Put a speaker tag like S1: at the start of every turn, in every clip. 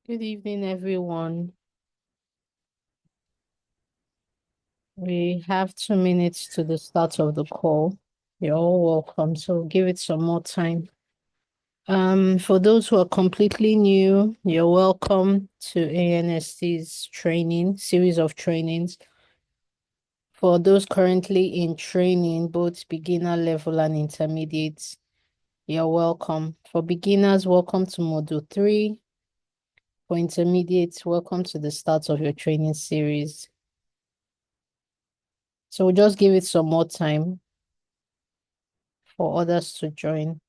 S1: Good evening, everyone. We have 2 minutes to the start of the call. You're all welcome, so give it some more time. For those who are completely new, you're welcome to ANST's training, series of trainings. For those currently in training, both beginner level and intermediate, you're welcome. For beginners, welcome to Module 3. For intermediates, welcome to the start of your training series. So we'll just give it some more time for others to join.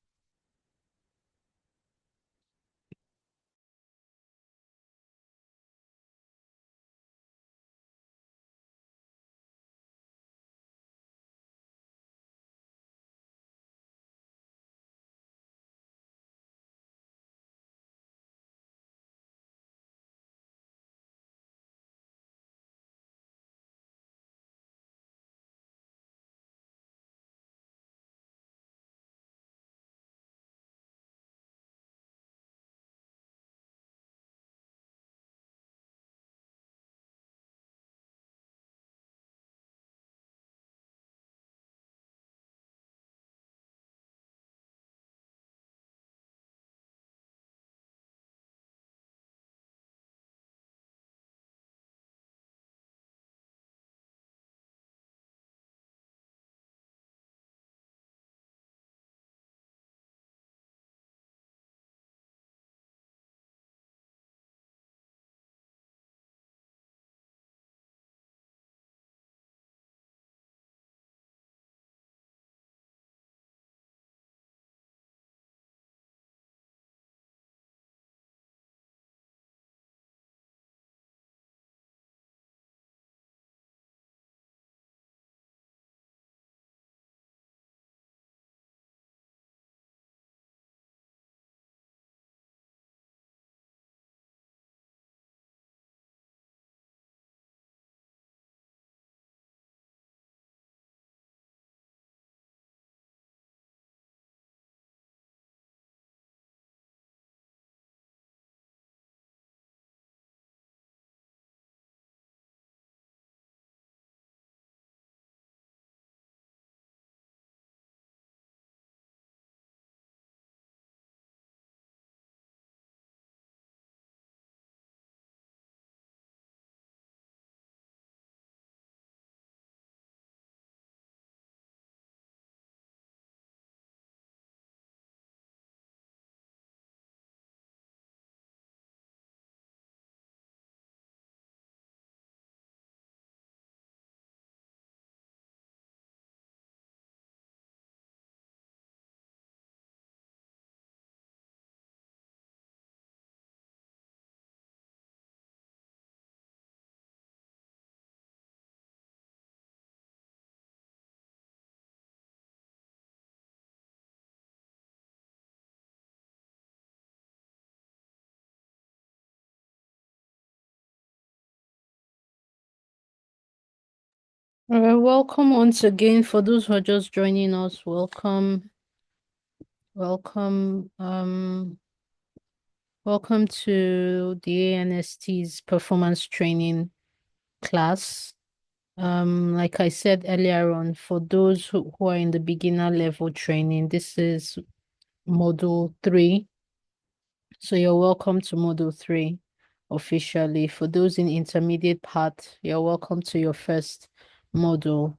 S1: Welcome once again. For those who are just joining us, welcome. Welcome. Welcome to the ANST's performance training class. Like I said earlier on, for those who are in the beginner level training, this is module 3. So you're welcome to module 3 officially. For those in intermediate part, you're welcome to your first module.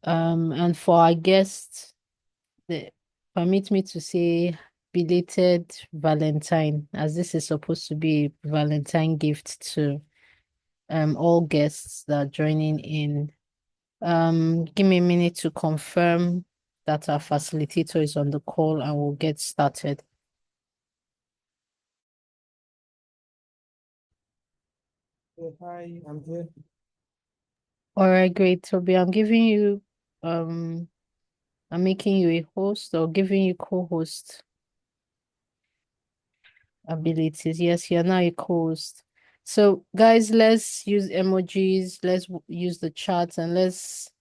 S1: And for our guests, permit me to say belated Valentine, as this is supposed to be a Valentine gift to all guests that are joining in. Give me a minute to confirm that our facilitator is on the call and we'll get started.
S2: Hi, I'm here.
S1: All right, great, Toby. I'm making you a host or giving you co-host abilities. Yes, you're now a co-host. So, guys, let's use emojis, let's use the chat, and let's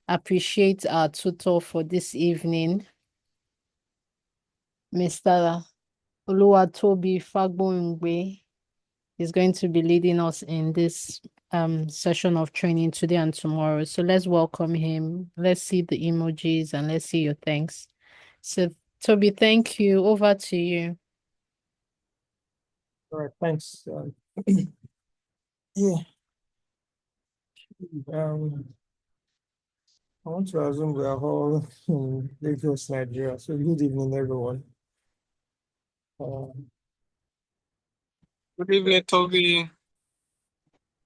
S1: appreciate our tutor for this evening, Mr. Oluwatobi Fagbongbe. He's going to be leading us in this session of training today and tomorrow. So let's welcome him. Let's see the emojis and let's see your thanks. So Toby, thank you. Over to you.
S2: All right, thanks. Yeah, um, I want to assume we are all in Lagos, Nigeria. So good evening, everyone. Um,
S3: Good evening, Toby.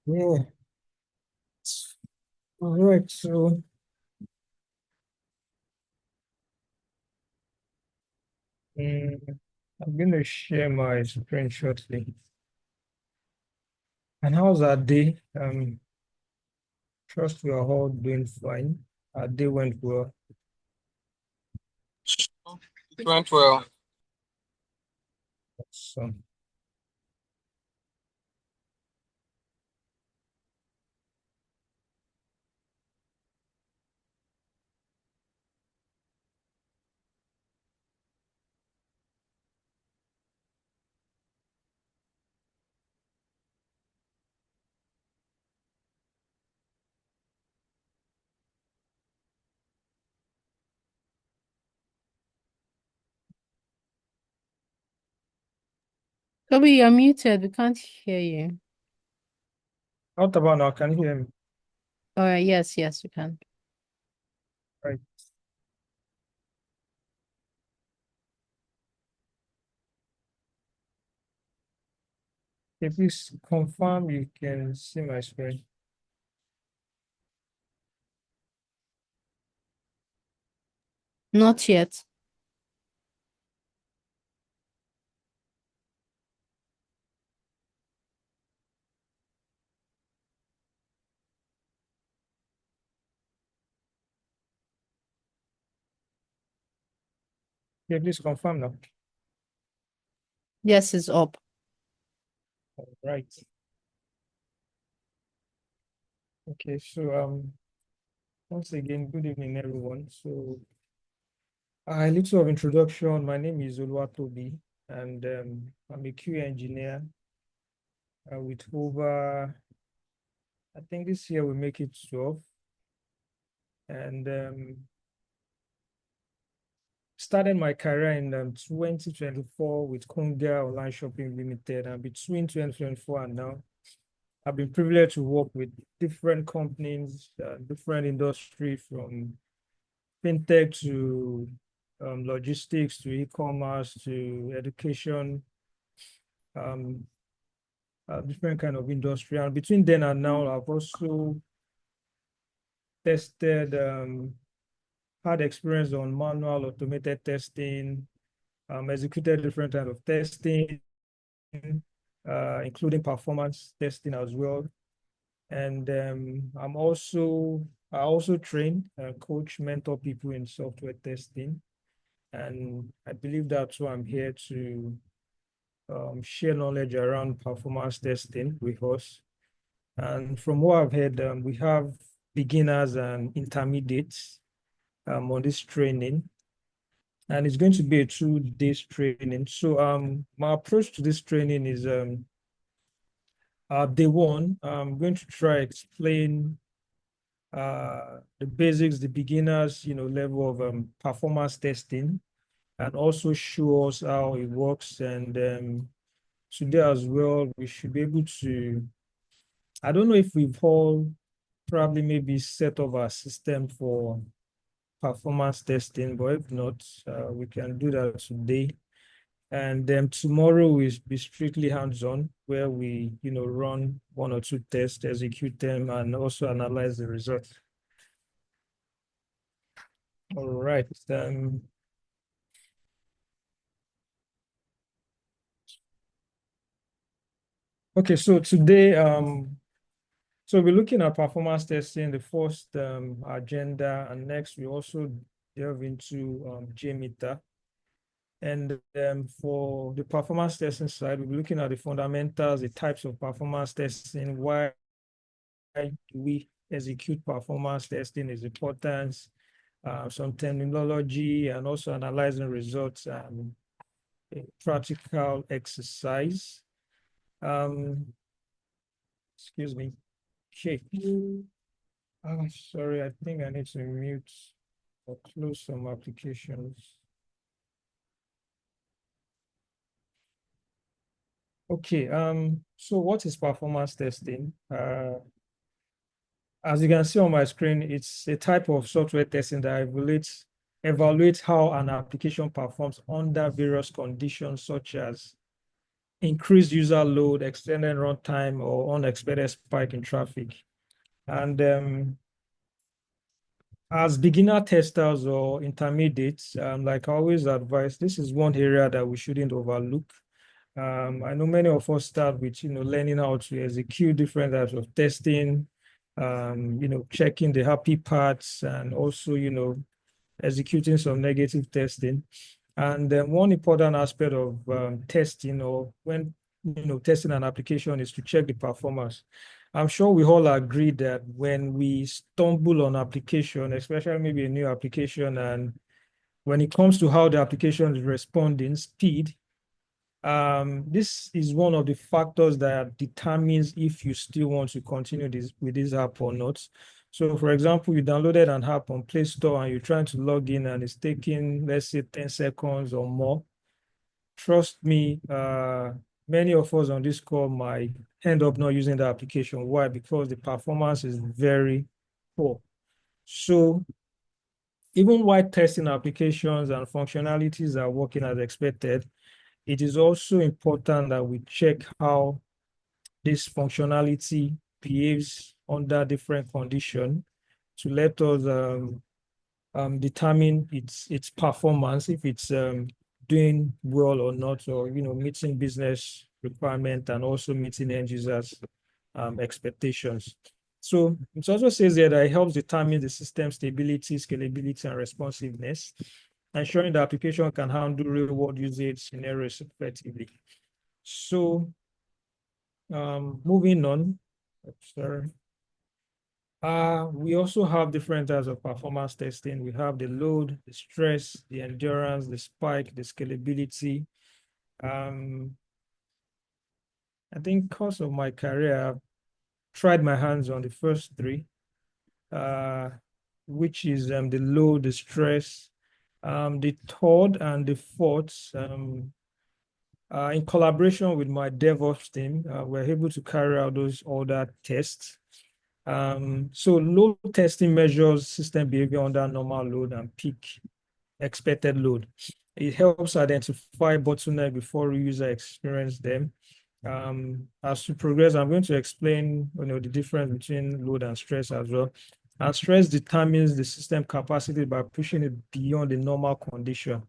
S2: yeah, all right. So I'm going to share my screen shortly. And how's our day? Trust we are all doing fine. Our day went well.
S3: It went well.
S2: So
S1: Toby, you're muted. We can't hear you.
S2: what about now? Can you hear me?
S1: All right. Yes, we can.
S2: Right. If you confirm, you can see my screen.
S1: Not yet.
S2: Yeah, please confirm now.
S1: Yes, it's up.
S2: All right. Okay, so once again, good evening, everyone. So a little of introduction. My name is Oluwatobi, and I'm a QA engineer with over, I think this year we make it 12. And started my career in 2024 with Konga Online Shopping Limited. And between 2024 and now, I've been privileged to work with different companies, different industry, from fintech to logistics to e-commerce to education, um, different kind of industry. And between then and now, I've also tested, had experience on manual automated testing, executed different kind of testing, including performance testing as well. And I also train, coach, mentor people in software testing. And I believe that's why I'm here to share knowledge around performance testing with us. And from what I've heard, we have beginners and intermediates on this training. And it's going to be a 2 day training. So my approach to this training is day one, I'm going to try explain the basics, the beginners, level of performance testing, and also show us how it works. And today as well, we should be able to, I don't know if we've all probably maybe set up our system for performance testing, but if not, we can do that today. And then tomorrow will be strictly hands-on, where we, run 1 or 2 tests, execute them, and also analyze the results. All right. Okay, so today, so we're looking at performance testing, the first agenda, and next we also delve into Jmeter. And for the performance testing side, we'll be looking at the fundamentals, the types of performance testing, why do we execute performance testing is important, some terminology, and also analyzing results and a practical exercise. Excuse me. Okay. Oh, sorry, I think I need to mute or close some applications. Okay, so what is performance testing? As you can see on my screen, it's a type of software testing that evaluates how an application performs under various conditions, such as increased user load, extended runtime, or unexpected spike in traffic. And as beginner testers or intermediates, like I always advise, this is one area that we shouldn't overlook. I know many of us start with, learning how to execute different types of testing, checking the happy parts, and also, executing some negative testing. And one important aspect of testing, or when testing an application, is to check the performance. I'm sure we all agree that when we stumble on application, especially maybe a new application, and when it comes to how the application is responding, speed, this is one of the factors that determines if you still want to continue with this app or not. So, for example, you downloaded an app on Play Store and you're trying to log in and it's taking, let's say, 10 seconds or more. Trust me, many of us on this call might end up not using the application. Why? Because the performance is very poor. So, even while testing applications and functionalities are working as expected, it is also important that we check how this functionality behaves under different conditions to let us determine its performance, if it's doing well or not, or meeting business requirement and also meeting end users expectations. So it also says here that it helps determine the system stability, scalability, and responsiveness, ensuring the application can handle real-world usage scenarios effectively. So moving on, sorry. We also have different types of performance testing. We have the load, the stress, the endurance, the spike, the scalability. I think because of my career, I've tried my hands on the first three, which is the load, the stress. The third and the fourth, in collaboration with my DevOps team, we're able to carry out those other tests. So load testing measures system behavior under normal load and peak expected load. It helps identify bottleneck before user experience them. As we progress, I'm going to explain the difference between load and stress as well. And stress determines the system capacity by pushing it beyond the normal condition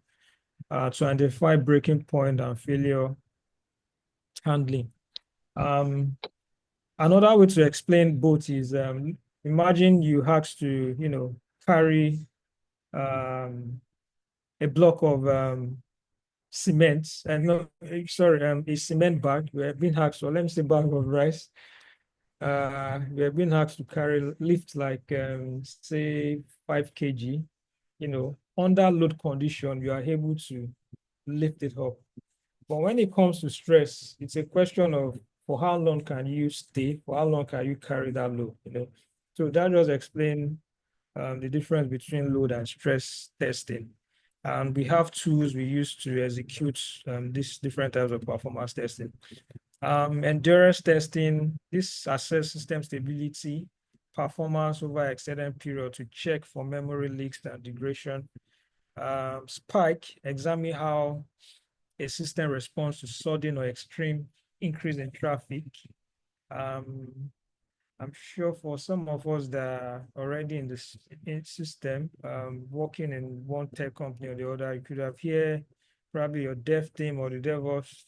S2: to identify breaking point and failure handling. Another way to explain both is imagine you have to, carry a block of cement, and no, sorry, a cement bag. We have been asked, or let me say bag of rice. We have been asked to lift like say 5 kg. Under load condition, you are able to lift it up. But when it comes to stress, it's a question of for how long can you stay, for how long can you carry that load. So that just explain the difference between load and stress testing. And we have tools we use to execute these different types of performance testing. Endurance testing, this assess system stability, performance over extended period to check for memory leaks and degradation. Spike, examine how a system responds to sudden or extreme increase in traffic. I'm sure for some of us that are already in this system, working in one tech company or the other, you could have here probably your dev team or the DevOps,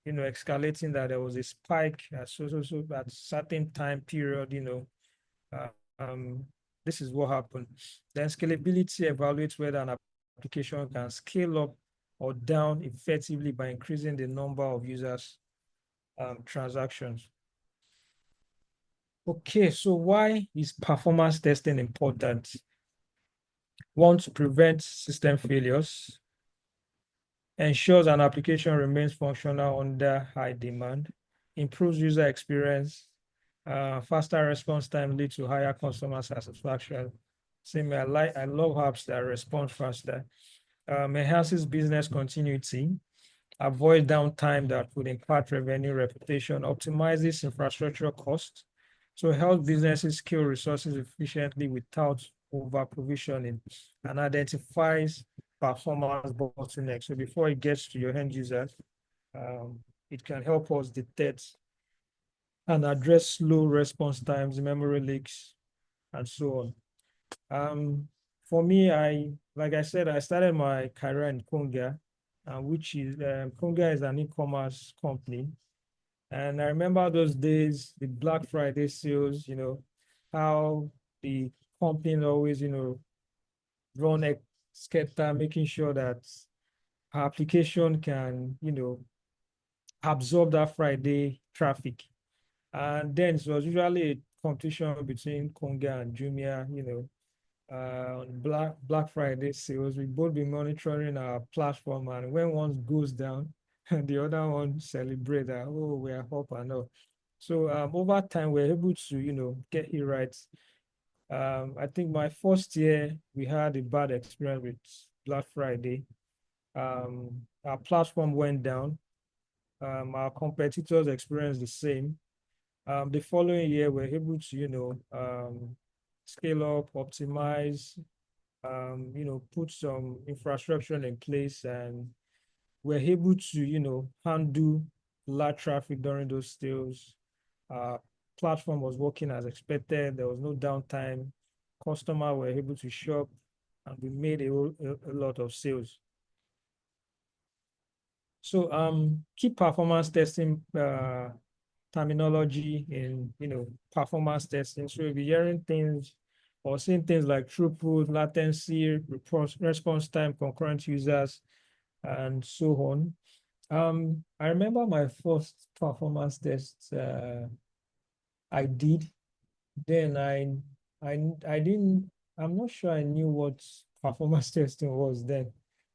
S2: escalating that there was a spike at so at certain time period, this is what happened. Then scalability evaluates whether an application can scale up or down effectively by increasing the number of users transactions. Okay, so why is performance testing important? One, to prevent system failures, ensures an application remains functional under high demand, improves user experience. Faster response time leads to higher customer satisfaction. Same, I love apps that respond faster. Enhances business continuity, avoid downtime that would impact revenue reputation, optimizes infrastructure costs. So help businesses scale resources efficiently without over provisioning, and identifies performance bottlenecks. So before it gets to your end users, um, it can help us detect and address slow response times, memory leaks, and so on. For me, like I said, I started my career in Konga, which is Konga is an e-commerce company. And I remember those days, the Black Friday sales, how the company always, run a scatter, making sure that our application can, absorb that Friday traffic. And then it was usually a competition between Konga and Jumia, on Black Friday sales. We both be monitoring our platform, and when one goes down, the other one celebrate that, oh, we are up and up. So over time, we're able to, get it right. I think my first year, we had a bad experience with Black Friday. Our platform went down. Our competitors experienced the same. The following year, we're able to, scale up, optimize, put some infrastructure in place, and we're able to, handle large traffic during those sales. Platform was working as expected. There was no downtime. Customer were able to shop, and we made a lot of sales. So key performance testing terminology in performance testing. So you'll be hearing things or seeing things like throughput, latency, response time, concurrent users, and so on. I remember my first performance test I did. Then I didn't. I'm not sure I knew what performance testing was then,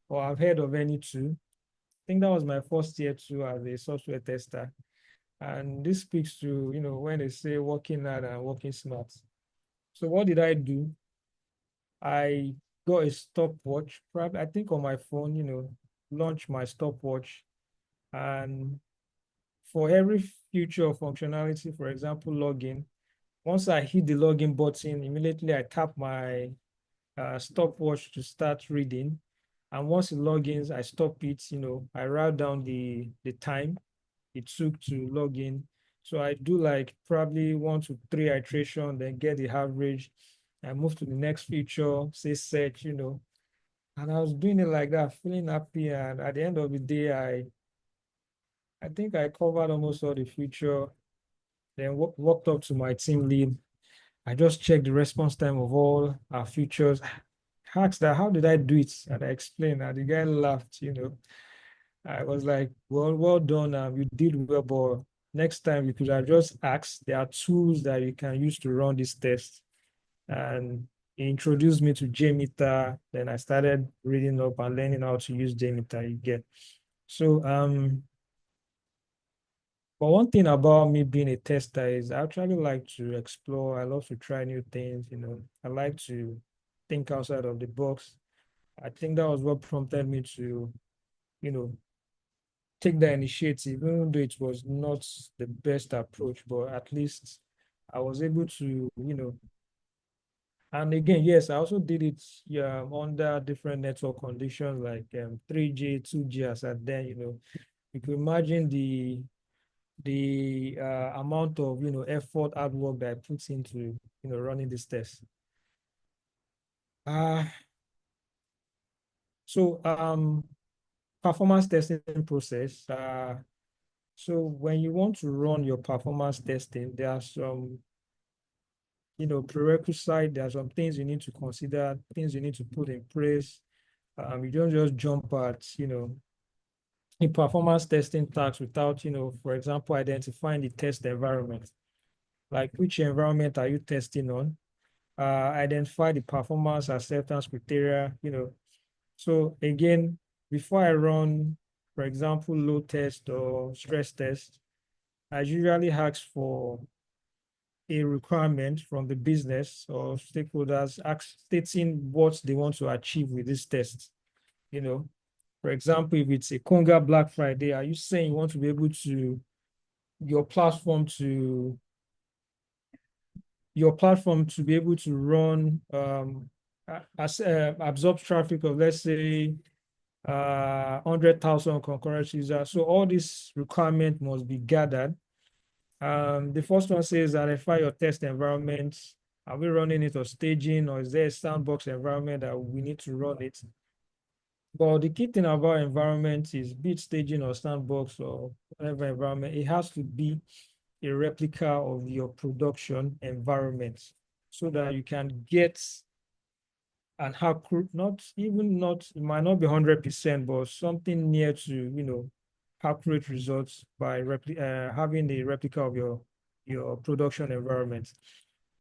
S2: or I've heard of any two. I think that was my first year too as a software tester. And this speaks to, when they say working hard and working smart. So what did I do? I got a stopwatch, probably I think on my phone, launch my stopwatch. And for every feature functionality, for example, login, once I hit the login button, immediately I tap my stopwatch to start reading. And once it logins, I stop it, I write down the time it took to log in. So I do like probably 1 to 3 iteration, then get the average. I move to the next feature, say search, and I was doing it like that, feeling happy. And at the end of the day, I think I covered almost all the feature. Then walked up to my team lead. I just checked the response time of all our features. Asked that, how did I do it? And I explained, and the guy laughed, I was like, well done. You did well, but next time you could have just asked. There are tools that you can use to run this test. And he introduced me to Jmeter. Then I started reading up and learning how to use Jmeter. You get. So but one thing about me being a tester is I actually like to explore. I love to try new things. I like to think outside of the box. I think that was what prompted me to, you know, take the initiative, even though it was not the best approach, but at least I was able to, and again, yes, I also did it under different network conditions like 3G, 2G as at then, you can imagine the amount of, effort, hard work that I put into, running this test. Uh, so performance testing process. So when you want to run your performance testing, there are some, prerequisite. There are some things you need to consider, things you need to put in place. You don't just jump at, in performance testing tasks without, for example, identifying the test environment. Like which environment are you testing on? Identify the performance acceptance criteria. So again, before I run, for example, load test or stress test, I usually ask for a requirement from the business or stakeholders stating what they want to achieve with this test. You know, for example, if it's a Conga Black Friday, are you saying you want to be able to your platform to be able to run absorb traffic of, let's say, 100,000 concurrent users. So all these requirements must be gathered. The first one says identify your test environment. Are we running it or staging, or is there a sandbox environment that we need to run it? But the key thing about environment is, be it staging or sandbox or whatever environment, it has to be a replica of your production environment so that you can get an accurate, it might not be 100%, but something near to, accurate results by having a replica of your production environment.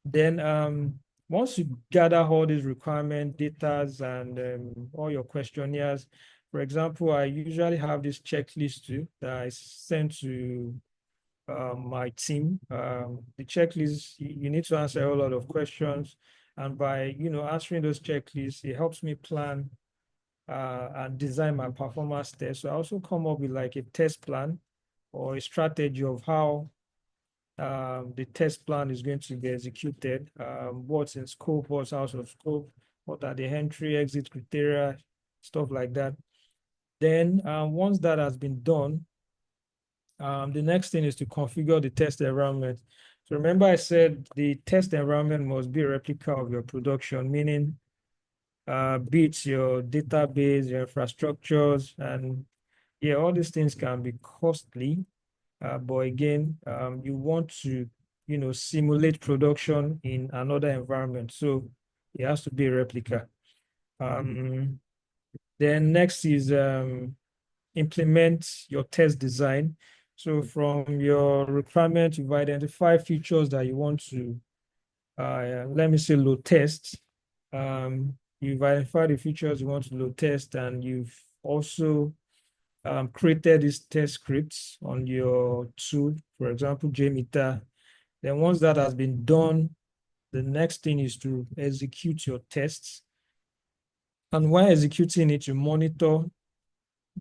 S2: Then once you gather all these requirement data and all your questionnaires, for example, I usually have this checklist too that I send to my team. The checklist, you need to answer a lot of questions. And by, answering those checklists, it helps me plan and design my performance test. So I also come up with like a test plan or a strategy of how the test plan is going to be executed, what's in scope, what's out of scope, what are the entry, exit criteria, stuff like that. Then once that has been done, the next thing is to configure the test environment. So remember I said the test environment must be a replica of your production, meaning be it your database, your infrastructures, and yeah, all these things can be costly. But again, you want to, simulate production in another environment. So it has to be a replica. Then next is implement your test design. So from your requirement, you've identified features that you want to, let me say, load test. You've identified the features you want to load test, and you've also created these test scripts on your tool, for example, Jmeter. Then once that has been done, the next thing is to execute your tests. And while executing it, you monitor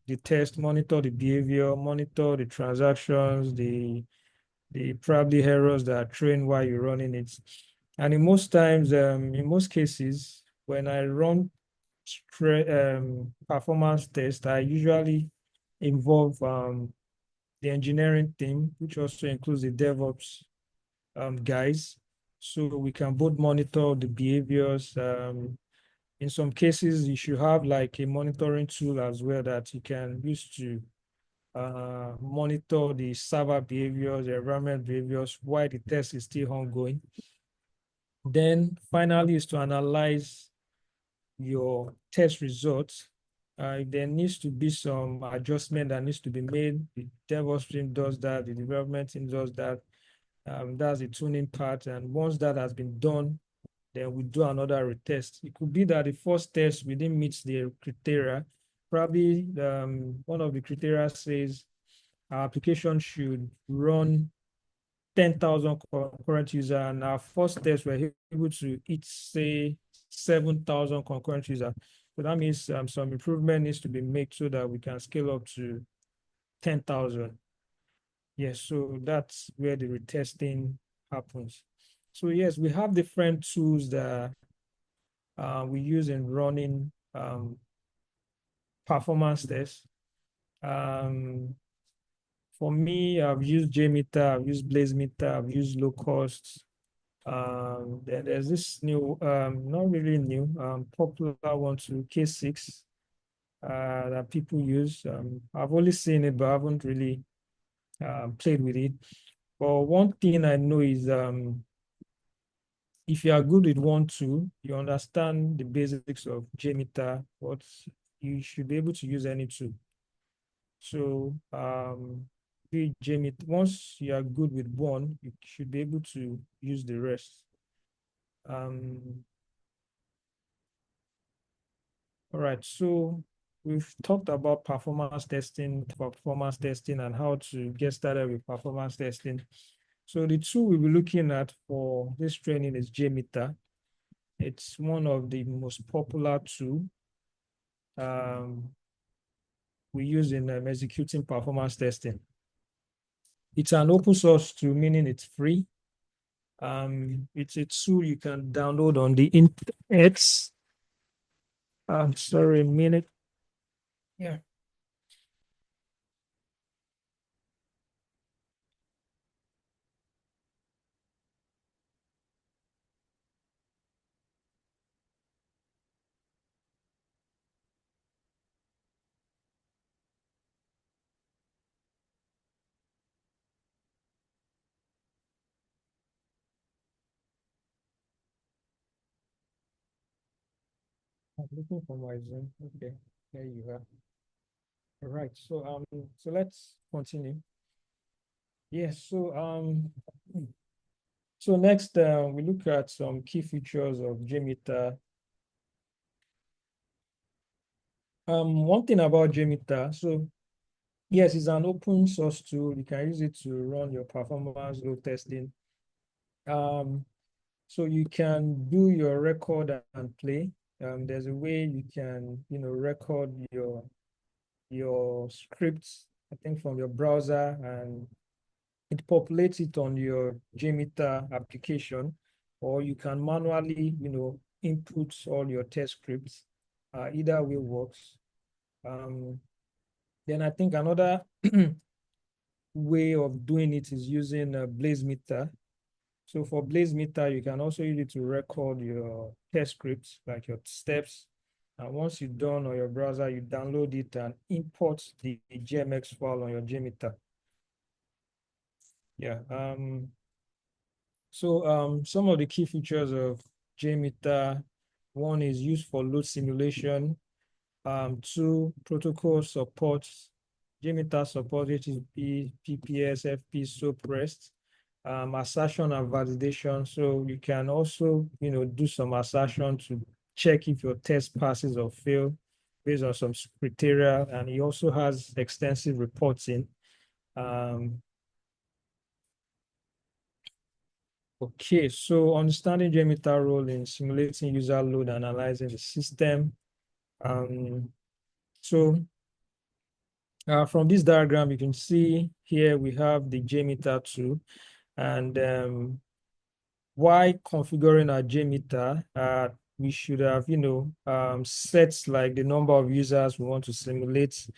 S2: the test, monitor the behavior, monitor the transactions, the probably errors that are trained while you're running it. And in most times, in most cases, when I run performance tests, I usually involve the engineering team, which also includes the DevOps guys. So we can both monitor the behaviors. In some cases, you should have like a monitoring tool as well that you can use to monitor the server behaviors, the environment behaviors while the test is still ongoing. Then finally is to analyze your test results. If there needs to be some adjustment that needs to be made, the DevOps team does that, the development team does that. That's the tuning part. And once that has been done, then we do another retest. It could be that the first test we didn't meet the criteria. Probably one of the criteria says our application should run 10,000 concurrent user, and our first test we're able to hit, say, 7,000 concurrent user. So that means some improvement needs to be made so that we can scale up to 10,000. Yes, so that's where the retesting happens. So yes, we have different tools that we use in running performance tests. For me, I've used Jmeter, I've used Blazemeter, I've used low cost. Then there's this new, not really new, popular one to K6 that people use. I've only seen it, but I haven't really played with it. But one thing I know is if you are good with one tool, you understand the basics of Jmeter, but you should be able to use any tool. So once you are good with one, you should be able to use the rest. All right, so we've talked about performance testing, and how to get started with performance testing. So the tool we'll be looking at for this training is Jmeter. It's one of the most popular tool we use in executing performance testing. It's an open source tool, meaning it's free. It's a tool you can download on the internet. I'm sorry, a minute. Yeah. I'm looking for my Zoom. Okay, there you are. All right. So let's continue. Yes. So next, we look at some key features of Jmeter. One thing about Jmeter, so yes, it's an open source tool. You can use it to run your performance load testing. So you can do your record and play. There's a way you can, record your scripts, I think from your browser, and it populates it on your Jmeter application, or you can manually, input all your test scripts. Either way works. Then I think another way of doing it is using a Blazemeter. So for Blazemeter, you can also use it to record your test scripts, like your steps. And once you're done on your browser, you download it and import the GMX file on your Jmeter. Yeah. Some of the key features of Jmeter: one is used for load simulation. Two, protocol supports. Jmeter supports HTTP, PPS, FP, SOAP, REST, assertion and validation. So you can also, do some assertion to check if your test passes or fail based on some criteria. And it also has extensive reporting. Okay, so understanding Jmeter role in simulating user load and analyzing the system. From this diagram, you can see here we have the Jmeter tool, and while configuring our Jmeter, we should have, sets like the number of users we want to simulate,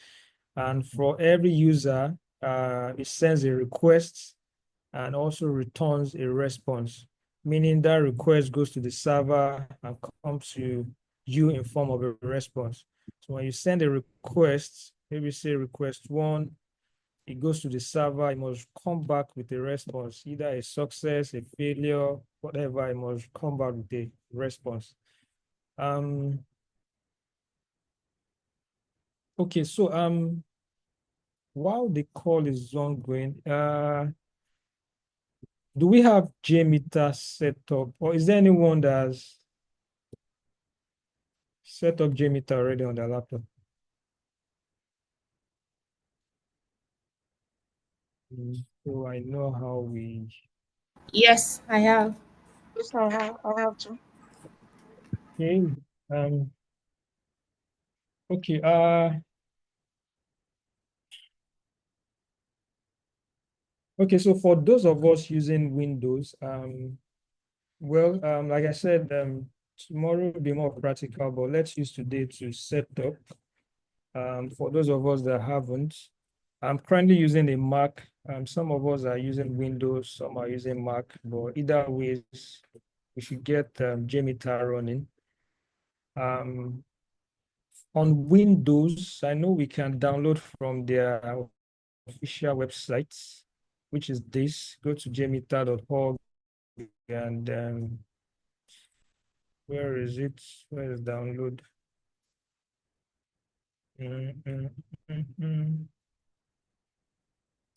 S2: and for every user, it sends a request and also returns a response, meaning that request goes to the server and comes to you in form of a response. So when you send a request, maybe say request one, it goes to the server, it must come back with a response, either a success, a failure, whatever, it must come back with a response. Okay, so while the call is ongoing, do we have Jmeter set up, or is there anyone that has set up Jmeter already on their laptop? So I know how we.
S4: Yes, I have.
S5: Yes, I have to.
S2: Okay. Okay. Okay. So for those of us using Windows, like I said, tomorrow will be more practical, but let's use today to set up. For those of us that haven't, I'm currently using a Mac. Some of us are using Windows, some are using Mac, but either way, we should get Jmeter running. On Windows, I know we can download from their official website, which is this. Go to jmeter.org, and where is it? Where is download?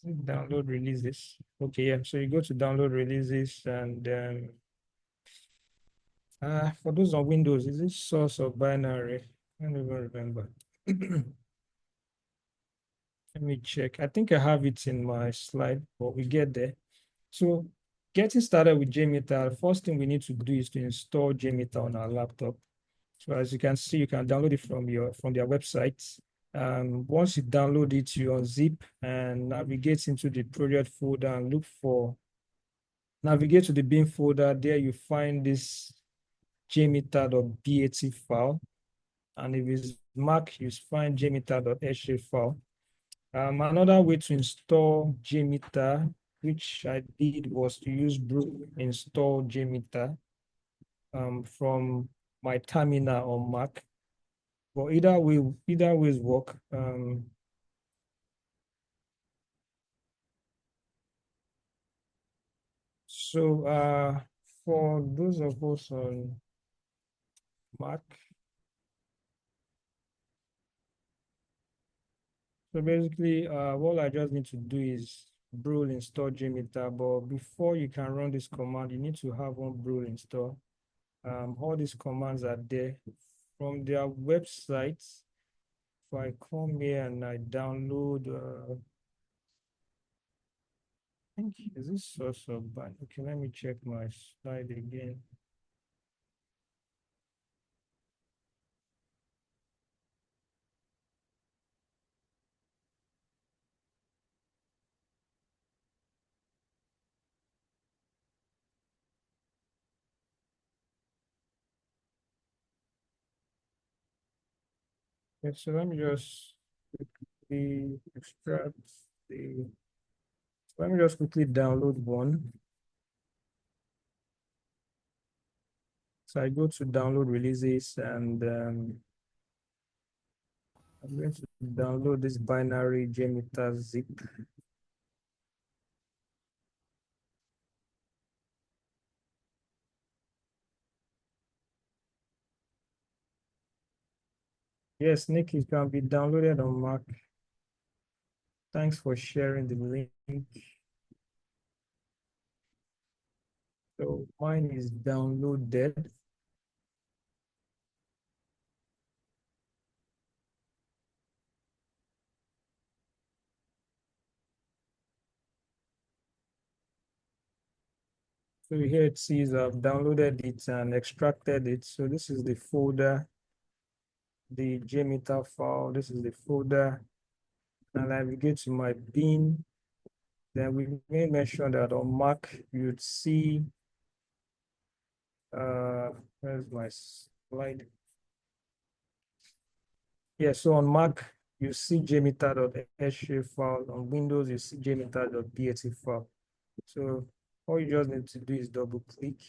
S2: Download releases. Okay, yeah. So you go to download releases, and for those on Windows, is it source or binary? I don't even remember. Let me check. I think I have it in my slide, but we get there. So getting started with Jmeter, the first thing we need to do is to install Jmeter on our laptop. So as you can see, you can download it from their website. Once you download it, you unzip and navigate into the project folder and navigate to the bin folder. There you find this jmeter.bat file. And if it's Mac, you find jmeter.ha file. Another way to install Jmeter, which I did, was to use brew install Jmeter from my terminal on Mac. But either ways work. So for those of us on Mac, so basically all I just need to do is brew install Jmeter. But before you can run this command, you need to have one brew install. All these commands are there from their website. If I come here and I download, I think, is this source of bind? Okay, let me check my slide again. Okay, so let me just quickly extract the, let me just quickly download one. So I go to download releases and I'm going to download this binary Jmeter zip. Yes, Nick, it can be downloaded on Mac. Thanks for sharing the link. So mine is downloaded. So here it says I've downloaded it and extracted it. So this is the folder, the Jmeter file. This is the folder. And I will get to my bin. Then we may mention that on Mac, you'd see, where's my slide? Yeah, so on Mac, you see jmeter.ha file. On Windows, you see jmeter.bat file. So all you just need to do is double click.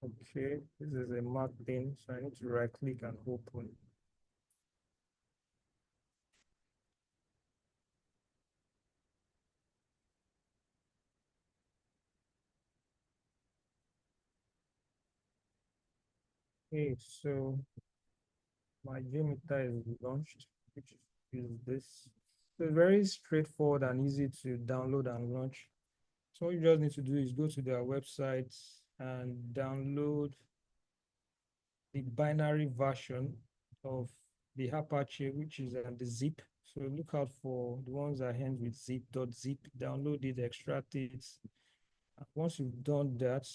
S2: Okay, this is a Mac bin, so I need to right click and open. Okay, so my Jmeter is launched, which is this. So very straightforward and easy to download and launch. So all you just need to do is go to their website and download the binary version of the Apache, which is the zip. So look out for the ones that end with zip.zip. Download it, extract it. Once you've done that,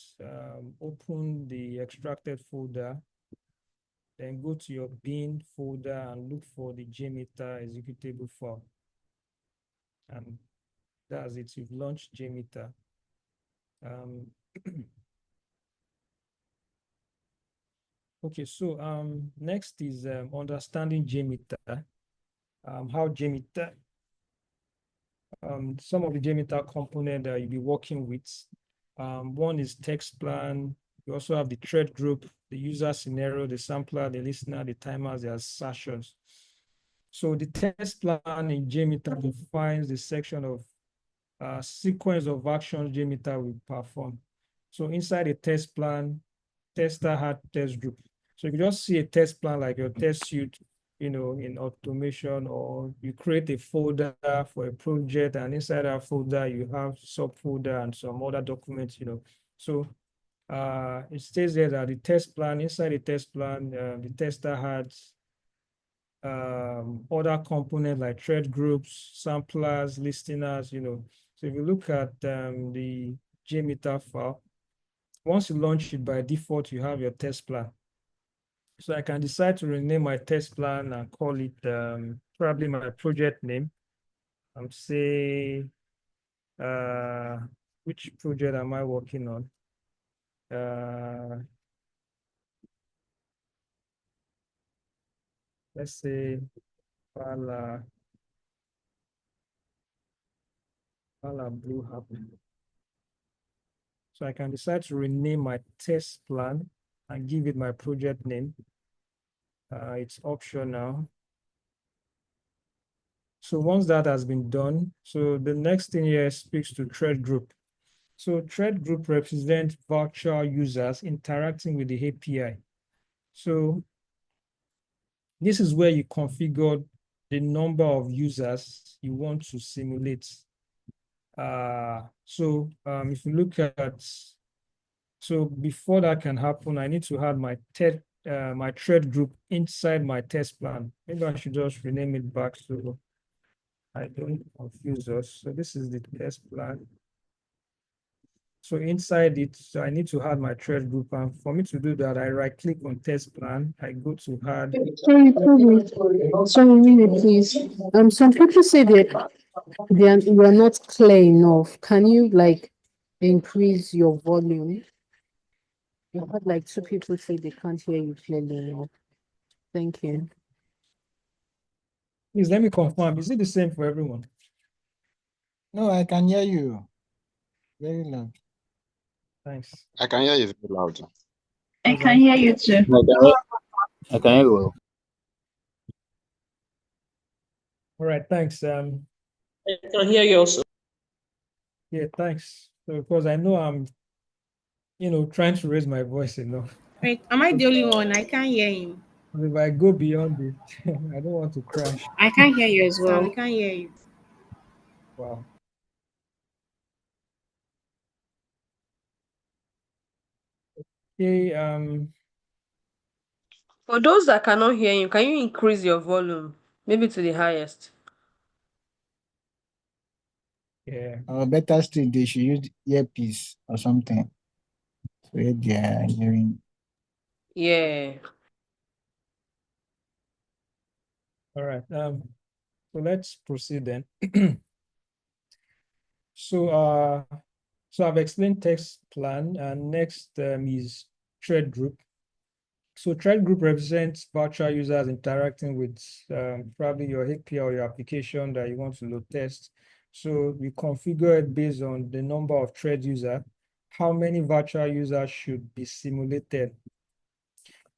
S2: open the extracted folder, then go to your bin folder and look for the Jmeter executable file. And that's it, you've launched Jmeter. Okay, so next is understanding Jmeter, how Jmeter, some of the Jmeter component that you'll be working with. One is text plan. You also have the thread group, the user scenario, the sampler, the listener, the timers, the assertions. So the test plan in Jmeter defines the section of sequence of actions Jmeter will perform. So inside a test plan, tester had test group. So if you just see a test plan like your test suite, in automation, or you create a folder for a project, and inside that folder you have subfolder and some other documents, So it states there that the test plan, inside the test plan, the tester had other components like thread groups, samplers, listeners, So if you look at the Jmeter file, once you launch it, by default, you have your test plan. So I can decide to rename my test plan and call it probably my project name. I'm say, which project am I working on? Let's say Pala Blue Happen. So I can decide to rename my test plan and give it my project name. It's optional. So once that has been done, so the next thing here speaks to thread group. So thread group represents virtual users interacting with the API. So this is where you configure the number of users you want to simulate. If you look at, so before that can happen, I need to have my thread group inside my test plan. Maybe I should just rename it back so I don't confuse us. So this is the test plan. So inside it, so I need to add my thread group. And for me to do that, I right click on test plan. I go to add.
S1: Sorry, really, please. Some people say that you are not clear enough. Can you like increase your volume? You had like two people say they can't hear you clearly enough. Thank you.
S2: Please let me confirm. Is it the same for everyone?
S6: No, I can hear you very loud.
S2: Thanks.
S3: I can hear you very loud.
S5: I can hear you too.
S7: I can hear you well.
S2: All right, thanks.
S5: I can hear you also.
S2: Yeah, thanks. So because I know I'm, trying to raise my voice enough.
S4: Wait, am I the only one? I can't hear him.
S2: If I go beyond it, I don't want to crash.
S5: I can't hear you as
S4: Sam,
S5: well.
S4: we can't hear you.
S2: Wow. Okay,
S5: For those that cannot hear you, can you increase your volume? Maybe to the highest.
S2: yeah.
S6: Or better still, they should use earpiece or something. So they are hearing.
S5: Yeah.
S2: All right. So let's proceed then. So I've explained text plan, and next is thread group. So thread group represents virtual users interacting with probably your API or your application that you want to load test. So we configure it based on the number of thread user, how many virtual users should be simulated,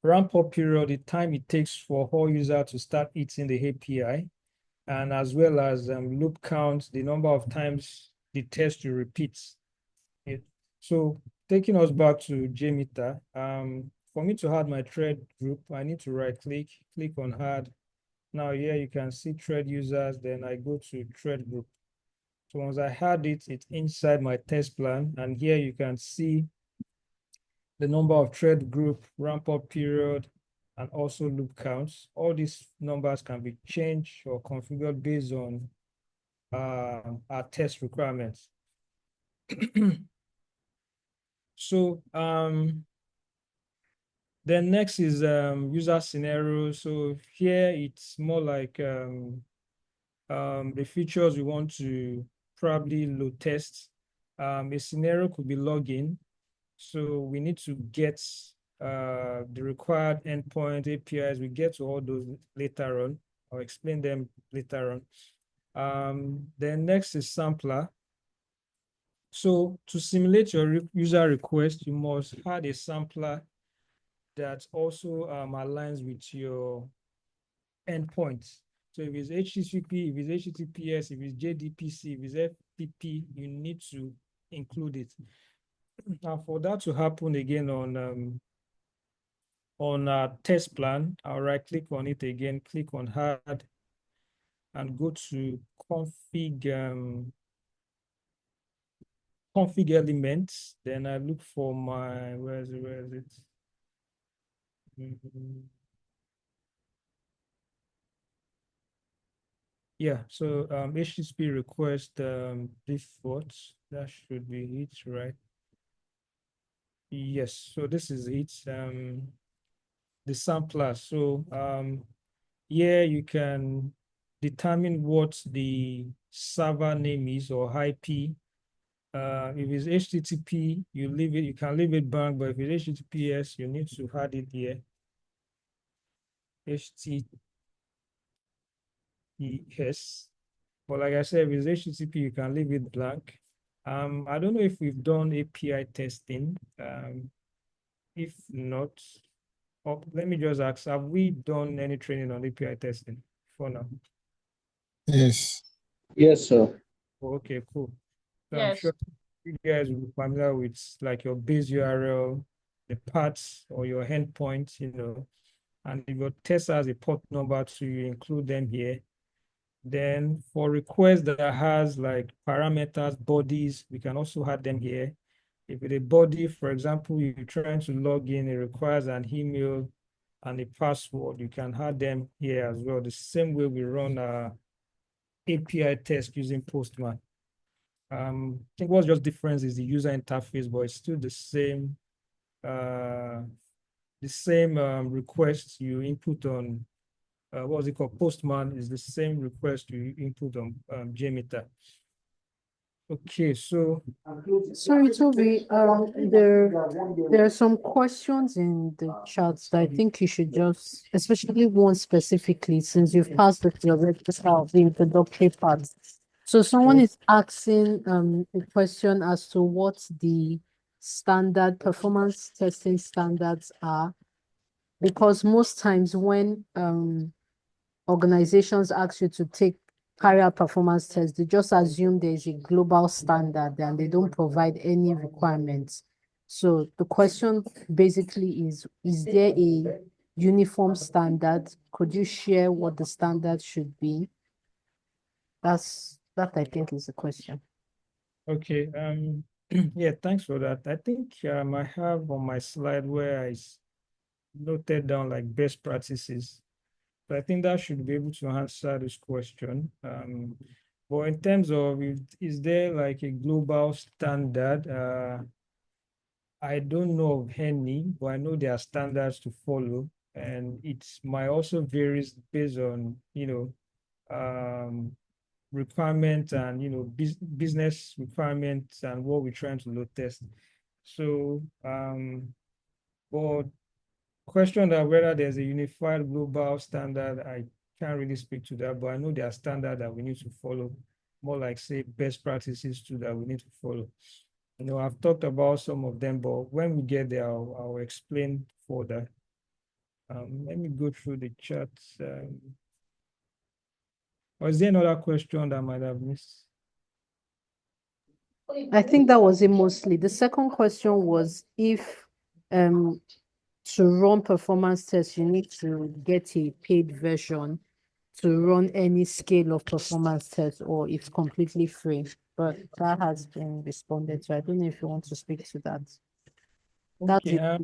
S2: ramp up period, the time it takes for all users to start eating the API, and as well as loop count, the number of times the test will repeat it. So taking us back to Jmeter, for me to add my thread group, I need to right click on add. Now here you can see thread users, then I go to thread group. So once I add it, it's inside my test plan, and here you can see the number of thread group, ramp up period, and also loop counts. All these numbers can be changed or configured based on our test requirements. So then next is user scenario. So here it's more like the features we want to probably load test. A scenario could be login. So we need to get the required endpoint APIs. We get to all those later on. I'll explain them later on. Then next is sampler. So to simulate your user request, you must add a sampler that also aligns with your endpoints. So if it's HTTP, if it's HTTPS, if it's JDPC, if it's FTP, you need to include it. Now for that to happen again on our test plan, I'll right click on it again, click on add, and go to config config elements, then I look for my, where is it? Yeah, so HTTP request default, that should be it, right? Yes, so this is it, the sampler. So here you can determine what the server name is or IP. If it's HTTP, you can leave it blank, but if it's HTTPS, you need to add it here. HTTPS. But like I said, if it's HTTP, you can leave it blank. I don't know if we've done API testing. If not, let me just ask, have we done any training on API testing for now?
S6: Yes.
S7: Yes, sir.
S2: Okay, cool. So I'm
S5: Yes.
S2: sure you guys will be familiar with like your base URL, the paths or your endpoints, and if your test has a port number to you include them here. Then for requests that has like parameters, bodies, we can also add them here. If it's a body, for example, you're trying to log in, it requires an email and a password, you can add them here as well. The same way we run our API test using Postman. I think what's just difference is the user interface, but it's still the same request you input on what was it called? Postman is the same request you input on Jmeter. Okay, so
S1: Sorry, Toby. There are some questions in the chat that I think you should just, especially one specifically, since you've passed the theoretical, the introductory part. So someone is asking a question as to what the standard performance testing standards are, because most times when organizations ask you to carry out performance tests, they just assume there is a global standard and they don't provide any requirements. So the question basically is there a uniform standard? Could you share what the standard should be? That I think is the question.
S2: okay, yeah, thanks for that. I think I have on my slide where I noted down like best practices. So I think that should be able to answer this question. But in terms of is there like a global standard? I don't know of any, but I know there are standards to follow, and it might also varies based on requirements and business requirements and what we're trying to load test. So, but question that whether there's a unified global standard, I can't really speak to that, but I know there are standards that we need to follow, more like say best practices too that we need to follow. I've talked about some of them, but when we get there, I'll explain further. Let me go through the chat. Or is there another question that I might have missed?
S1: I think that was it mostly. The second question was if to run performance tests, you need to get a paid version to run any scale of performance test, or it's completely free. But that has been responded to. I don't know if you want to speak to that. That's
S2: Okay,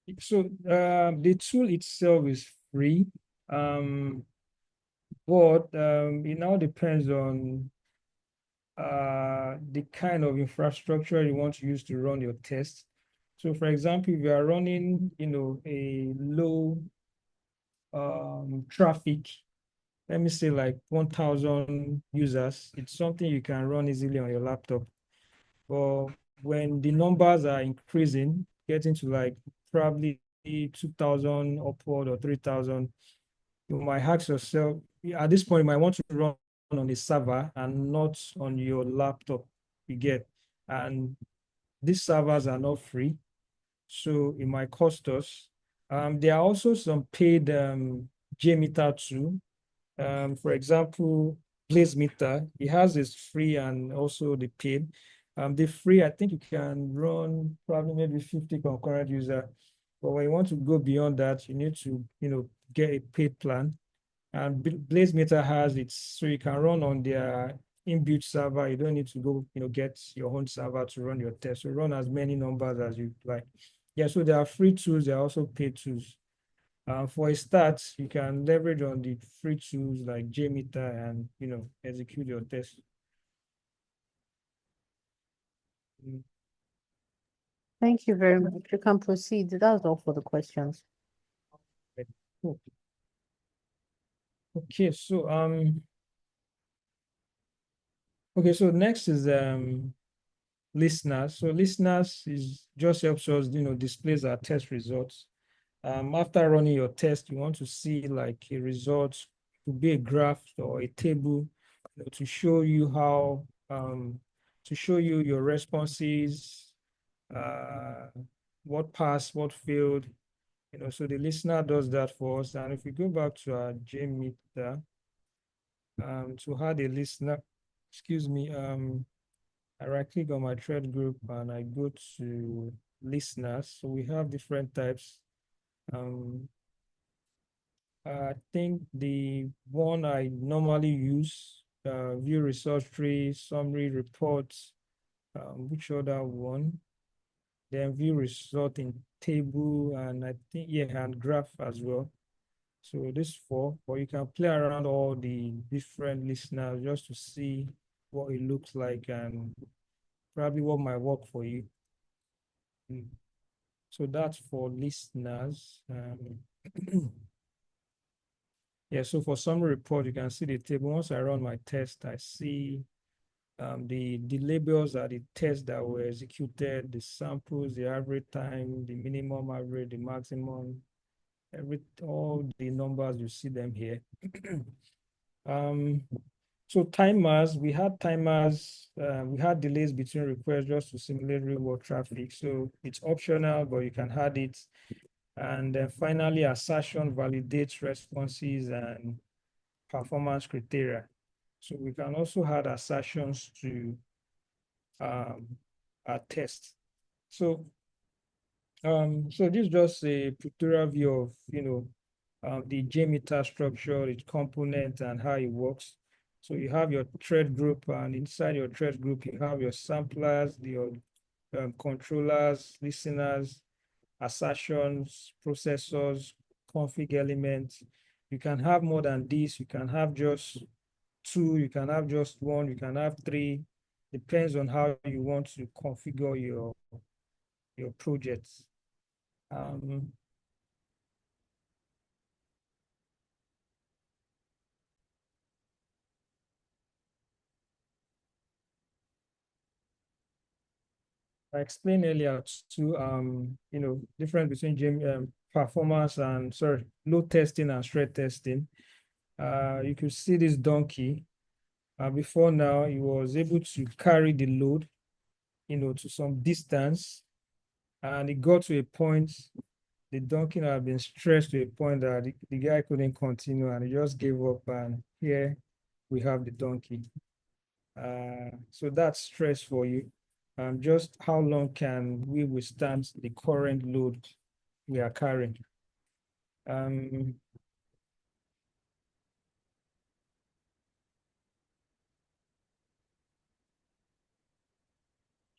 S1: it.
S2: so the tool itself is free, but it now depends on the kind of infrastructure you want to use to run your tests. So for example, if you are running, a low traffic, let me say like 1,000 users, it's something you can run easily on your laptop. But when the numbers are increasing, getting to like probably 2,000 upward or 3,000, you might ask yourself, at this point, you might want to run on a server and not on your laptop you get. And these servers are not free, so it might cost us. There are also some paid Jmeter too. For example, Jmeter, it has its free and also the paid. The free, I think you can run probably maybe 50 concurrent user. But when you want to go beyond that, you need to, get a paid plan. And Jmeter has it, so you can run on their inbuilt server. You don't need to go, get your own server to run your test. So run as many numbers as you like. Yeah, so there are free tools. There are also paid tools. For a start, you can leverage on the free tools like Jmeter and, execute your test. Mm.
S1: Thank you very much. You can proceed. That's all for the questions.
S2: Cool. Okay, so next is listeners. So listeners is just helps us, displays our test results. After running your test, you want to see like a result, to be a graph or a table, to show you how to show you your responses, what passed, what failed. So the listener does that for us. And if we go back to our Jmeter, to add a listener, excuse me, I right click on my thread group and I go to listeners. So we have different types. I think the one I normally use, view research tree, summary reports, which other one? Then view result in table, and I think, yeah, and graph as well. So this four, but you can play around all the different listeners just to see what it looks like and probably what might work for you. So that's for listeners. Yeah, so for summary report, you can see the table. Once I run my test, I see the labels are the tests that were executed, the samples, the average time, the minimum average, the maximum, all the numbers, you see them here. So timers, we had timers, we had delays between requests just to simulate real world traffic. So it's optional, but you can add it. And then finally, assertion validates responses and performance criteria. So we can also add assertions to our test. So this is just a pictorial view of, the JMeter structure, its component, and how it works. So you have your thread group, and inside your thread group, you have your samplers, your controllers, listeners, assertions, processors, config elements. You can have more than this. You can have just two, you can have just one, you can have three. Depends on how you want to configure your projects. I explained earlier to difference between performance and load testing and shred testing. You could see this donkey. Before now, he was able to carry the load, to some distance, and it got to a point. The donkey had been stressed to a point that the guy couldn't continue, and he just gave up. And here we have the donkey. So that's stress for you. Just how long can we withstand the current load we are carrying?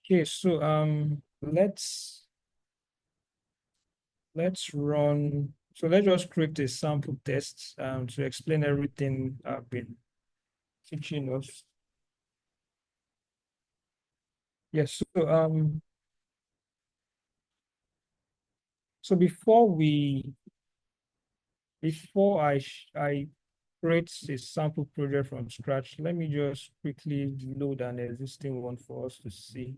S2: Okay, so let's run. So let's just create a sample test to explain everything I've been teaching us. Yes, so before I create a sample project from scratch, let me just quickly load an existing one for us to see.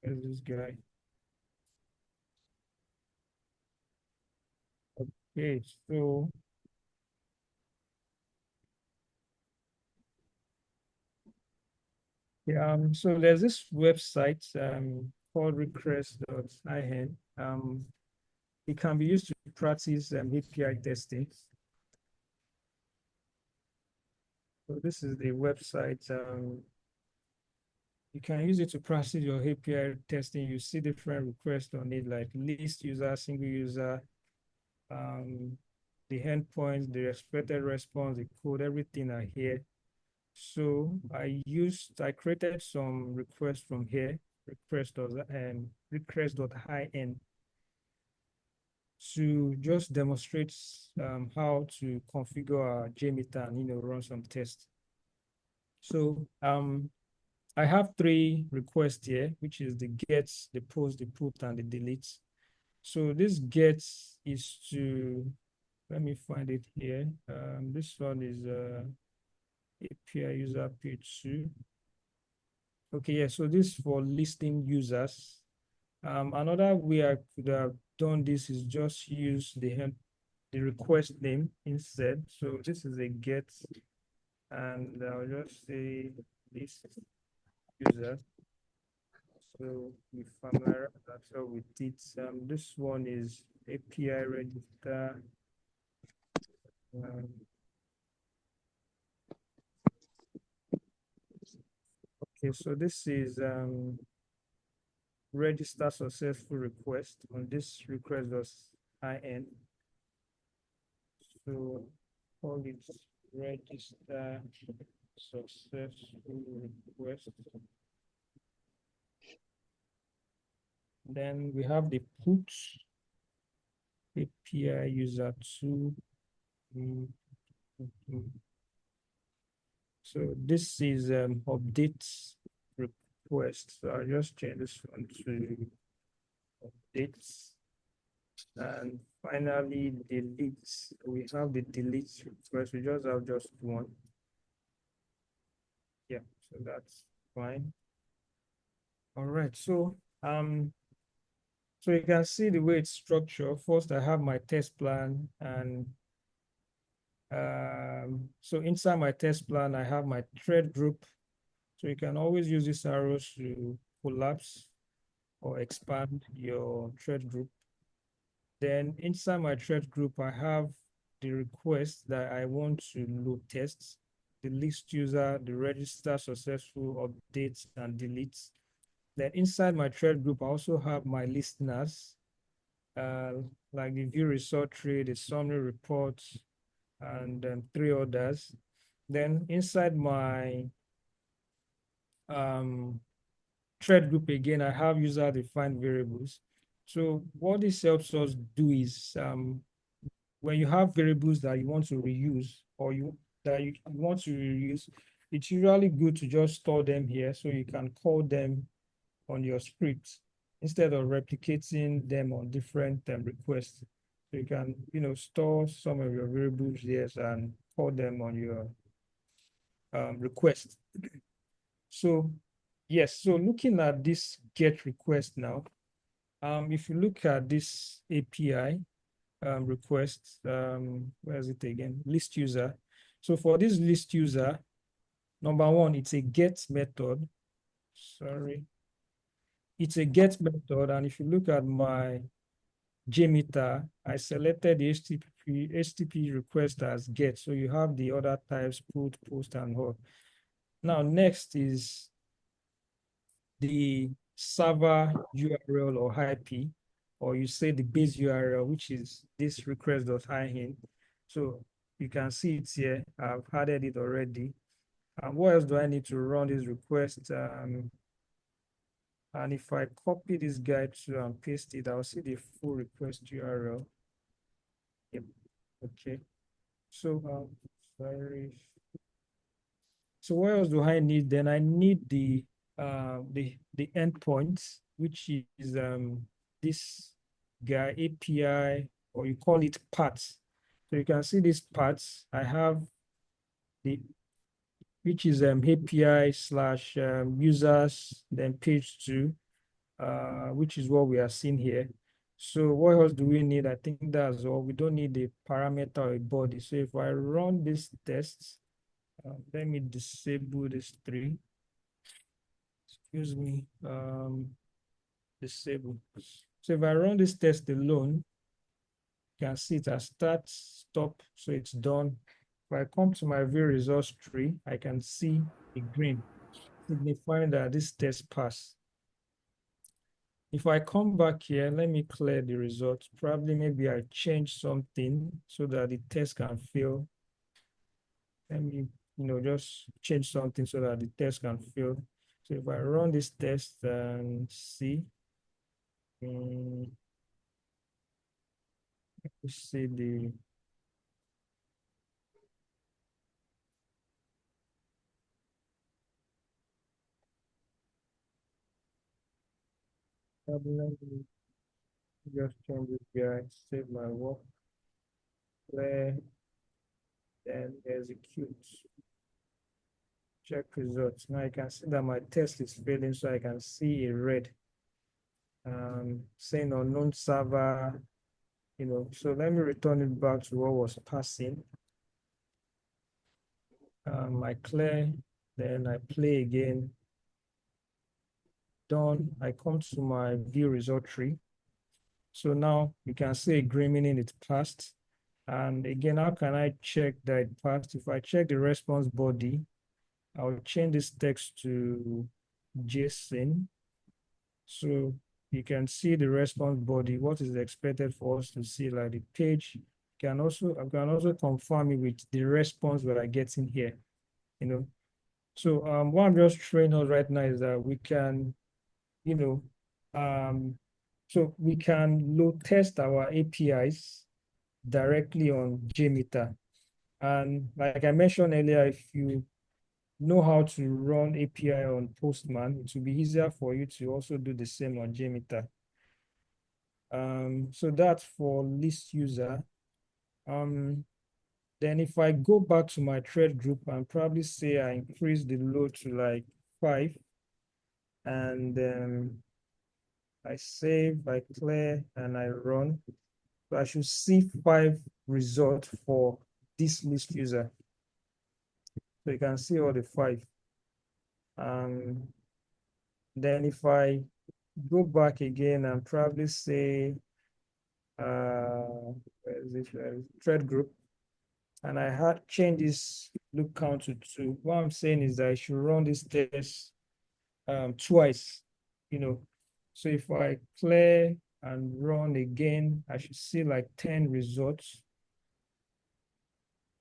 S2: Where's this guy? Okay, so yeah, so there's this website called request.in. It can be used to practice API testing. So this is the website. You can use it to practice your API testing. You see different requests on it, like list user, single user, the endpoints, the expected response, the code, everything are here. So I created some requests from here, request.high-end to just demonstrate how to configure our Jmeter and run some tests. So I have 3 requests here, which is the get, the post, the put, and the delete. So this get is to, let me find it here. This one is API user page 2. Okay, yeah, so this is for listing users. Another way I could have done this is just use the request name instead. So this is a get, and I'll just say list user. So we familiarize ourselves with it. This one is API register. Okay, so this is register successful request. On this request was IN. So call it register successful request. Then we have the put API user 2. So this is update request. So I'll just change this one to updates. And finally, delete. We have the delete request. We just have just one. Yeah, so that's fine. All right, so you can see the way it's structured. First, I have my test plan, and so inside my test plan, I have my thread group. So you can always use these arrows to collapse or expand your thread group. Then inside my thread group, I have the request that I want to load tests, the list user, the register successful, updates, and deletes. Then inside my thread group, I also have my listeners, like the view result tree, the summary reports, and 3 others. Then inside my thread group again, I have user defined variables. So what this helps us do is when you have variables that you want to reuse or you want to reuse, it's usually good to just store them here so you can call them on your script instead of replicating them on different requests. So you can, store some of your variables here and call them on your request. So yes, so looking at this get request now, if you look at this API request, where is it again? List user. So for this list user, number one, it's a get method. Sorry. It's a get method. And if you look at my Jmeter, I selected the HTTP request as get. So you have the other types, put, post, and all. Now, next is the server URL or IP, or you say the base URL, which is this request.hin. So you can see it here. I've added it already. And what else do I need to run this request? And if I copy this guy to and paste it, I'll see the full request URL. Yep. Okay. So sorry. So what else do I need? Then I need the endpoints, which is this guy API, or you call it parts. So you can see these parts. I have which is API/users, then page 2, which is what we are seeing here. So what else do we need? I think that's all. We don't need a parameter or a body. So if I run this test, let me disable this 3. Excuse me, disable. So if I run this test alone, you can see it as start, stop, so it's done. If I come to my view results tree, I can see a green, signifying that this test passed. If I come back here, let me clear the results. Probably maybe I change something so that the test can fail. Let me just change something so that the test can fail. So if I run this test and see, let's see the just change this guy, save my work, play, then execute, check results. Now I can see that my test is failing, so I can see a red saying unknown server, so let me return it back to what was passing. I clear, then I play again. Done. I come to my view result tree. So now you can see a green meaning it passed. And again, how can I check that it passed? If I check the response body, I'll change this text to JSON. So you can see the response body, what is expected for us to see, like the page. I can also confirm it with the response that I get in here. So what I'm just showing us right now is that we can, so we can load test our APIs directly on Jmeter. And like I mentioned earlier, if you know how to run API on Postman, it will be easier for you to also do the same on Jmeter. So that's for list user. Then if I go back to my thread group and probably say I increase the load to like 5, and I save, I clear, and I run. So I should see 5 results for this list user. So you can see all the 5. Then if I go back again and probably say, where is it? Thread group, and I had changed this loop count to 2. What I'm saying is that I should run this test twice, So if I clear and run again, I should see like 10 results.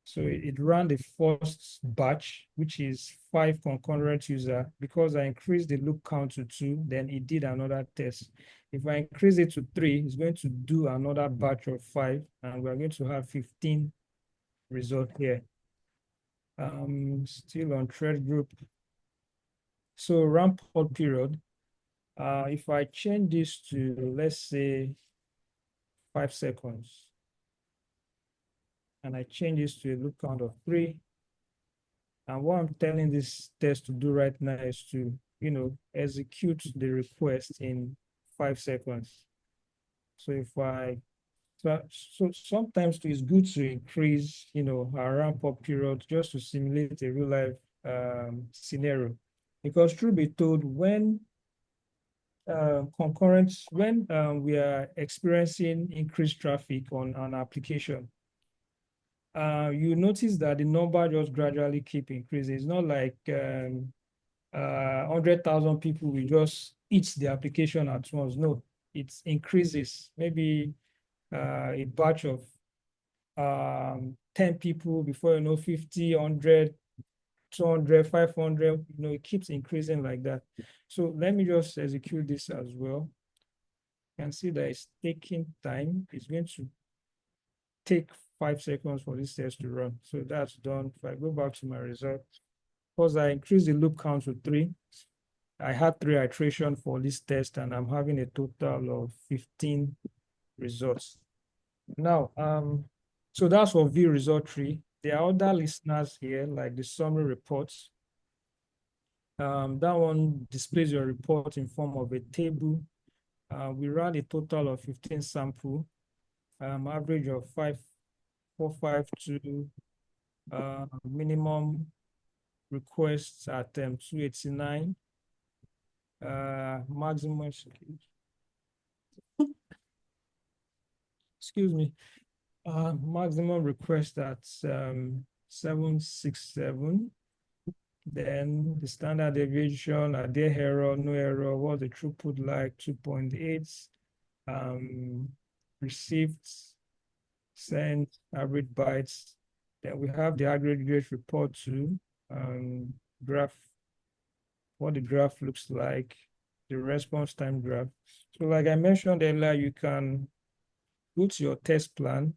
S2: So it ran the first batch, which is 5 concurrent user. Because I increased the loop count to 2, then it did another test. If I increase it to 3, it's going to do another batch of 5, and we're going to have 15 results here. Still on thread group. So ramp up period. If I change this to, let's say, 5 seconds, and I change this to a loop count of 3, and what I'm telling this test to do right now is to, execute the request in 5 seconds. So if so sometimes it's good to increase, our ramp up period just to simulate a real life scenario, because truth be told, when we are experiencing increased traffic on an application, you notice that the number just gradually keep increasing. It's not like 100,000 people will just eat the application at once. No, it increases. Maybe a batch of 10 people, before 50, 100, 200, 500, it keeps increasing like that. So let me just execute this as well. You can see that it's taking time. It's going to take 5 seconds for this test to run. So that's done. If I go back to my result, because I increased the loop count to 3, I had 3 iterations for this test, and I'm having a total of 15 results. Now, so that's for view result tree. There are other listeners here, like the summary reports. That one displays your report in form of a table. We ran a total of 15 sample, average of 5,452, minimum requests at 289, maximum, excuse me, maximum request at 767. Then the standard deviation, are there error, no error, what the throughput like, 2.8, received, sent, average bytes. Then we have the aggregate report too. graph, what the graph looks like, the response time graph. So like I mentioned earlier, you can put your test plan,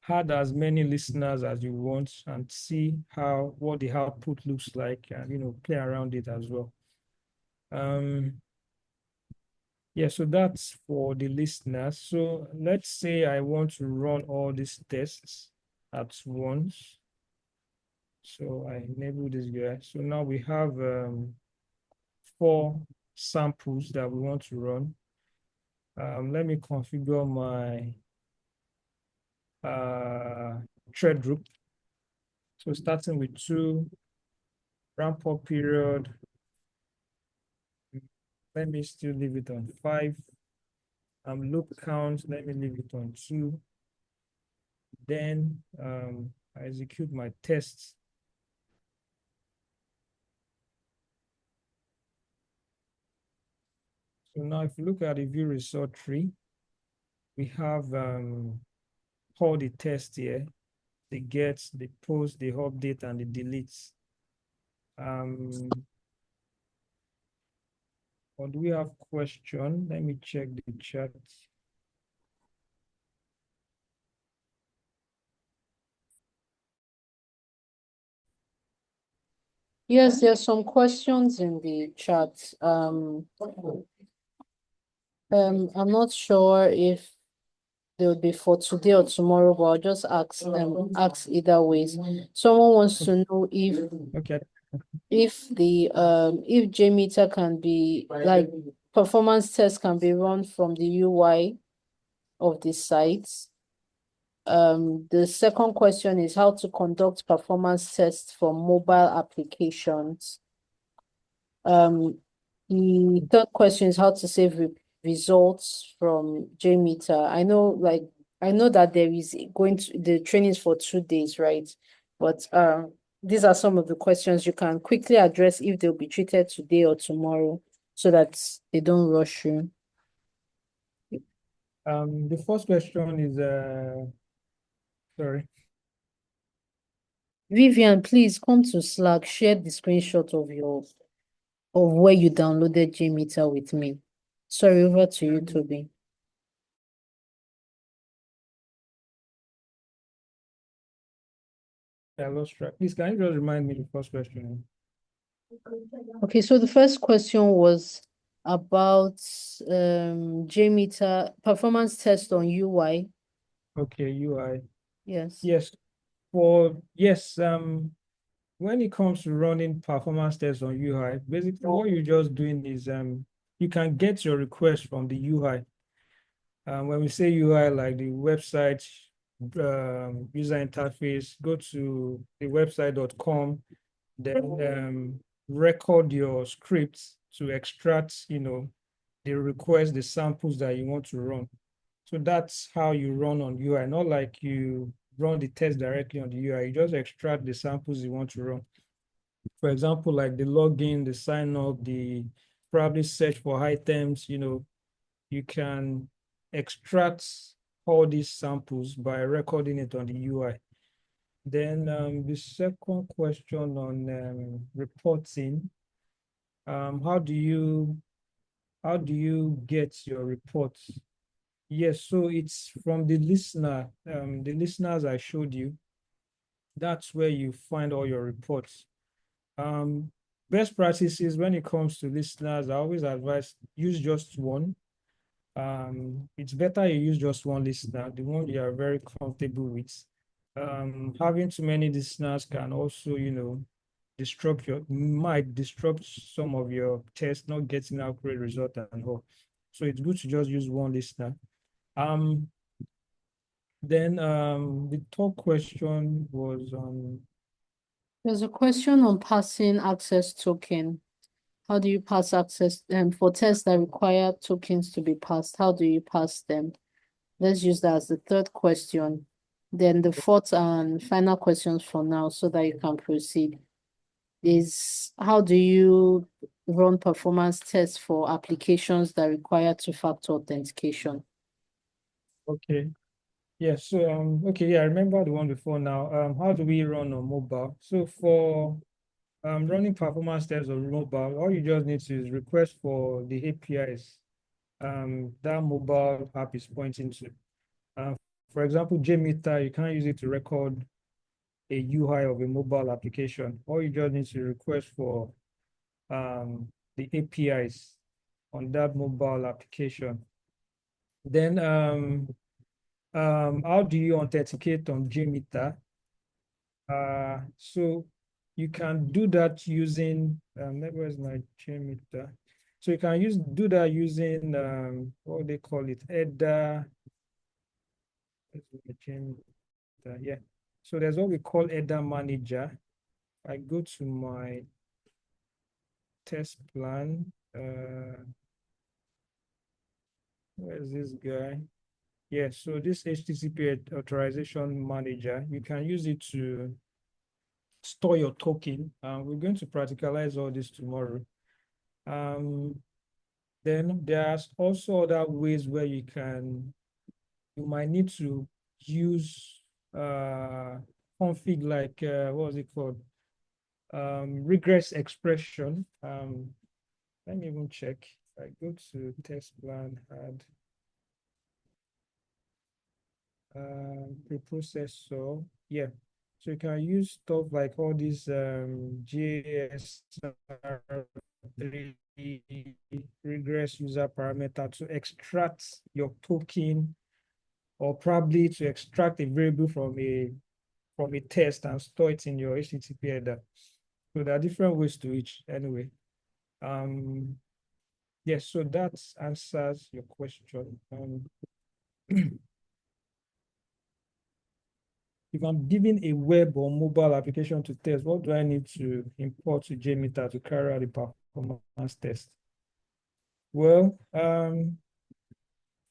S2: add as many listeners as you want, and see what the output looks like, and play around it as well. Yeah, so that's for the listeners. So let's say I want to run all these tests at once. So I enable this guy. So now we have 4 samples that we want to run. Let me configure my thread group. So starting with 2, ramp up period. Let me still leave it on 5. Loop count, let me leave it on 2. Then I execute my tests. So now if you look at the view result tree, we have all the tests here, the gets, the post, the update, and the deletes. Or do we have question? Let me check the chat.
S1: Yes, there's some questions in the chat. I'm not sure if they'll be for today or tomorrow, but I'll just ask either ways. Someone wants to know
S2: Okay.
S1: if Jmeter can be like performance tests can be run from the UI of the site. The second question is how to conduct performance tests for mobile applications. The third question is how to save results from Jmeter. I know that there is the training is for 2 days, right? But these are some of the questions you can quickly address if they'll be treated today or tomorrow, so that they don't rush you.
S2: The first question is sorry.
S1: Vivian, please come to Slack, share the screenshot of where you downloaded Jmeter with me. Sorry, over to you, Toby.
S2: I lost track. Please, can you just remind me the first question?
S1: Okay, so the first question was about Jmeter performance test on UI.
S2: Okay, UI.
S1: Yes.
S2: Yes. When it comes to running performance tests on UI, basically what you're just doing is you can get your request from the UI. When we say UI, like the website user interface, go to the website.com, then record your scripts to extract, the request, the samples that you want to run. So that's how you run on UI, not like you run the test directly on the UI. You just extract the samples you want to run. For example, like the login, the sign up, the probably search for items, you can extract all these samples by recording it on the UI. Then the second question on reporting, how do you get your reports? Yes, so it's from the listeners I showed you. That's where you find all your reports. Best practices when it comes to listeners, I always advise use just one. It's better you use just one listener, the one you are very comfortable with. Having too many listeners can also, might disrupt some of your tests, not getting accurate result and all. So it's good to just use one listener. Then the third question was on.
S1: There's a question on passing access token. How do you pass access for tests that require tokens to be passed? How do you pass them? Let's use that as the third question. Then the fourth and final questions for now, so that you can proceed, is how do you run performance tests for applications that require two-factor authentication?
S2: Okay. Yeah, so okay, yeah, I remember the one before now. How do we run on mobile? So for running performance tests on mobile, all you just need to is request for the APIs that mobile app is pointing to. For example, Jmeter, you can't use it to record a UI of a mobile application. All you just need to request for the APIs on that mobile application. Then how do you authenticate on Jmeter? So you can do that using where's my Jmeter? So you can do that using what they call it, header. Yeah. So there's what we call header manager. I go to my test plan. Where's this guy? Yeah, so this HTTP authorization manager, you can use it to store your token. We're going to practicalize all this tomorrow. Then there's also other ways where you might need to use config like what was it called? Regress expression. Let me even check. I go to test plan, add preprocessor. Yeah. So you can use stuff like all these JSR3 regress user parameter to extract your token, or probably to extract a variable from a test and store it in your HTTP header. So there are different ways to it anyway. Yes, so that answers your question. If I'm giving a web or mobile application to test, what do I need to import to Jmeter to carry out the performance test? Well,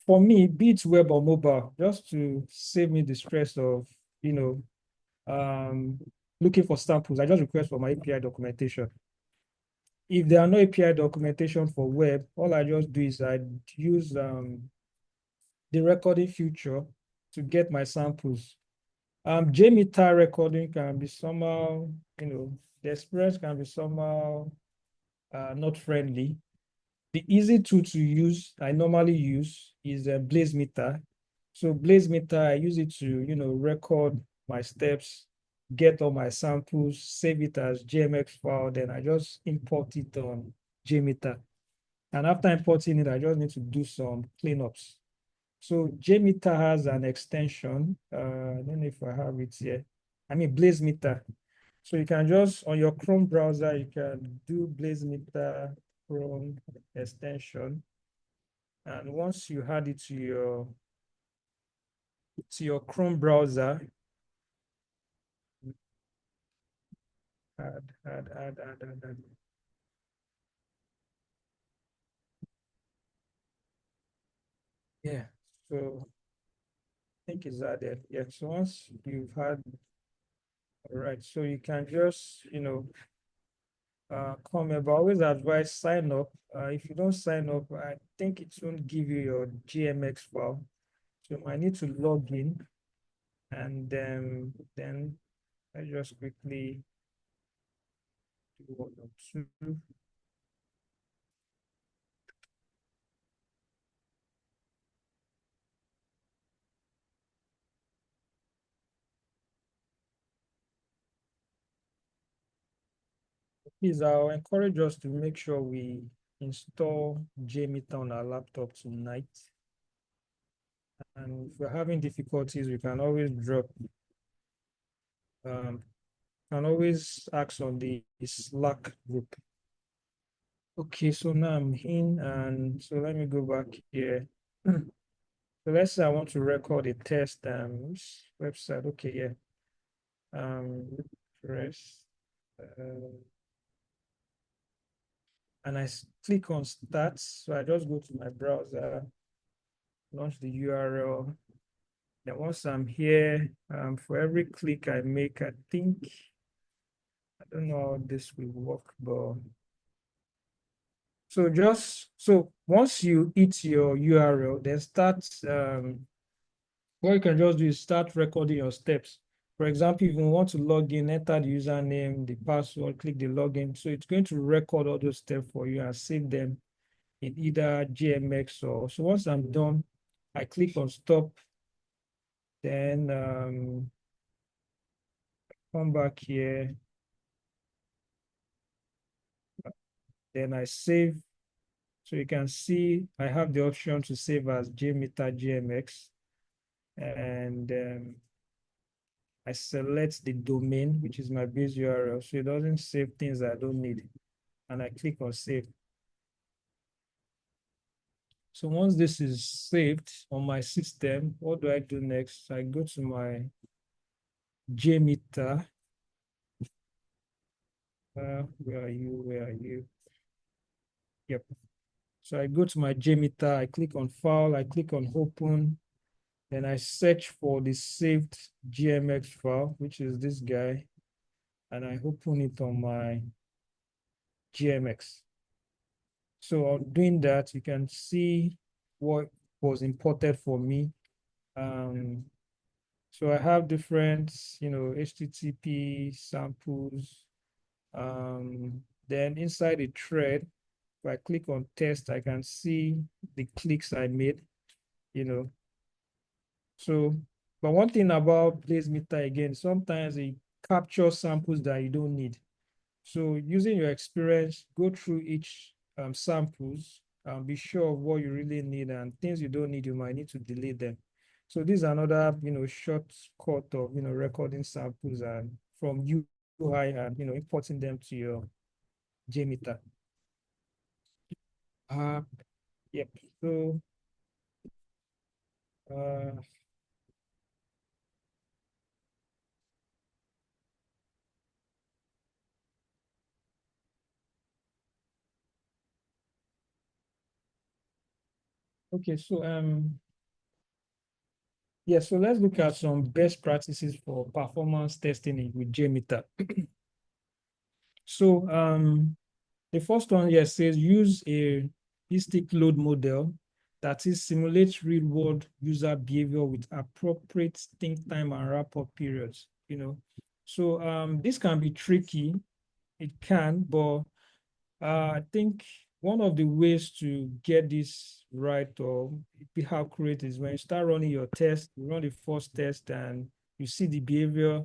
S2: for me, be it web or mobile, just to save me the stress of, looking for samples, I just request for my API documentation. If there are no API documentation for web, all I just do is I use the recording feature to get my samples. Jmeter recording can be somehow, the experience can be somehow not friendly. The easy tool to use, I normally use, is Blazemeter. So Blazemeter, I use it to, record my steps, get all my samples, save it as JMX file, then I just import it on Jmeter. And after importing it, I just need to do some cleanups. So Jmeter has an extension. I don't know if I have it here. I mean, Blazemeter. So you can just, on your Chrome browser, you can do Blazemeter Chrome extension. And once you add it to your Chrome browser, add. Yeah, so I think it's added. Yeah, so once you've had, all right, so you can just, come about. Always advise sign up. If you don't sign up, I think it won't give you your GMX file. So I need to log in, and then I just quickly do 1 or 2. Please, I'll encourage us to make sure we install Jmeter on our laptop tonight. And if we're having difficulties, we can always can always ask on the Slack group. Okay, so now I'm in, and so let me go back here. So let's say I want to record a test website. Okay, yeah. Press and I click on start. So I just go to my browser, launch the URL. Then once I'm here, for every click I make, I think, I don't know how this will work, but so once you hit your URL, then start what you can just do is start recording your steps. For example, if you want to log in, enter the username, the password, click the login. So it's going to record all those steps for you and save them in either GMX or so. Once I'm done, I click on stop. Then come back here. Then I save. So you can see I have the option to save as Jmeter GMX. And I select the domain, which is my base URL, so it doesn't save things I don't need. And I click on save. So once this is saved on my system, what do I do next? I go to my Jmeter. Where are you? Where are you? Yep. So I go to my Jmeter, I click on file, I click on open, then I search for the saved GMX file, which is this guy, and I open it on my GMX. So on doing that, you can see what was imported for me. So I have different, HTTP samples. Then inside the thread, if I click on test, I can see the clicks I made, So, but one thing about Jmeter again, sometimes it captures samples that you don't need. So using your experience, go through each samples and be sure of what you really need, and things you don't need, you might need to delete them. So this is another, shortcut of, recording samples and from UI and, importing them to your Jmeter. Yep. So, okay. So, yeah, so let's look at some best practices for performance testing with Jmeter. So the first one here says use a holistic load model that is simulates real-world user behavior with appropriate think time and wrap-up periods. So this can be tricky. It can, but I think one of the ways to get this right or be accurate is when you start running your test, you run the first test and you see the behavior,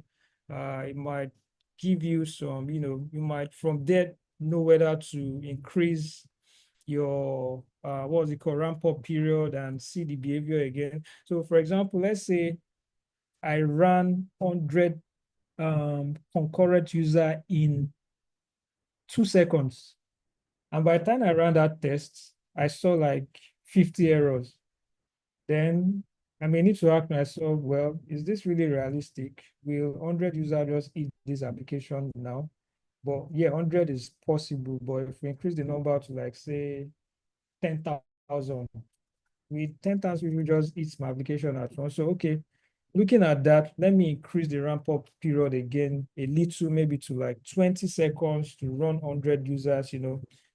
S2: it might give you some, you might from there know whether to increase your, what was it called, ramp up period and see the behavior again. So for example, let's say I ran 100 concurrent user in 2 seconds. And by the time I ran that test, I saw like 50 errors. Then I may need to ask myself, well, is this really realistic? Will 100 users just eat this application now? But yeah, 100 is possible. But if we increase the number to like, say, 10,000, with 10,000, we will just eat my application at once. So, okay, looking at that, let me increase the ramp up period again a little, maybe to like 20 seconds to run 100 users,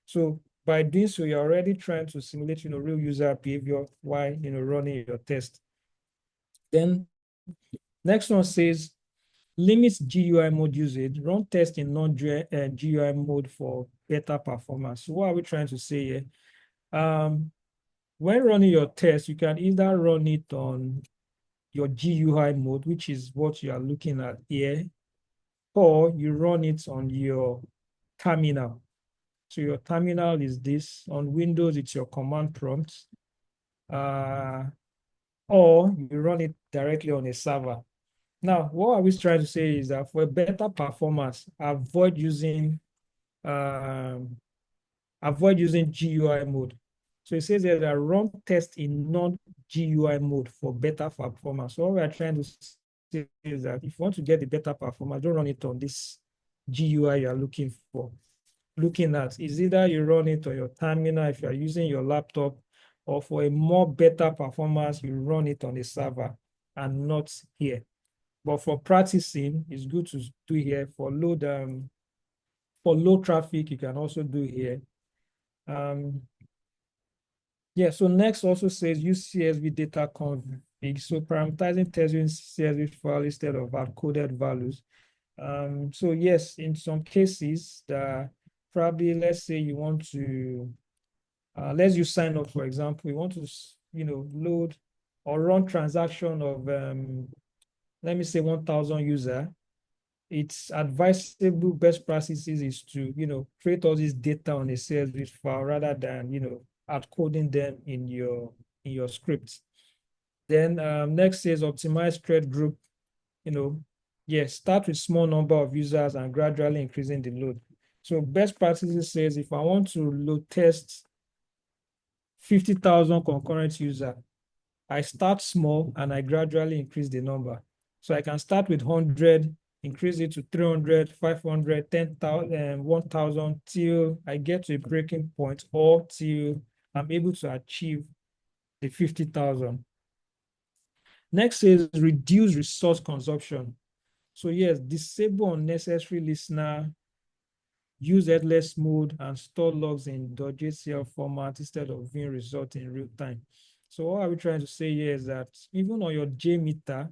S2: So by doing so, you're already trying to simulate, real user behavior while, running your test. Then next one says, limit GUI mode usage, run test in non-GUI mode for better performance. So what are we trying to say here? When running your test, you can either run it on your GUI mode, which is what you are looking at here, or you run it on your terminal. So your terminal is this. On Windows, it's your command prompt. Or you run it directly on a server. Now, what I was trying to say is that for a better performance, avoid using GUI mode. So it says here that run test in non-GUI mode for better performance. So what we are trying to say is that if you want to get the better performance, don't run it on this GUI you're looking at. Is either you run it on your terminal if you're using your laptop, or for a more better performance, you run it on a server and not here. But for practicing, it's good to do here. For low traffic, you can also do here. Yeah, so next also says use CSV data So parameterizing test using CSV file instead of hard-coded values. So yes, in some cases, probably let's say you want to, let's use sign up, for example, you want to, load or run transaction of, let me say 1,000 user. It's advisable best practices is to, create all this data on a CSV file rather than, hard coding them in your script. Then next is optimize thread group. Yes, start with small number of users and gradually increasing the load. So best practices says if I want to load test 50,000 concurrent user, I start small and I gradually increase the number. So I can start with 100, increase it to 300, 500, 10,000, 1,000 till I get to a breaking point or till I'm able to achieve the 50,000. Next is reduce resource consumption. So yes, disable unnecessary listener, use headless mode, and store logs in .jcl format instead of viewing results in real time. So what are we trying to say here is that even on your Jmeter,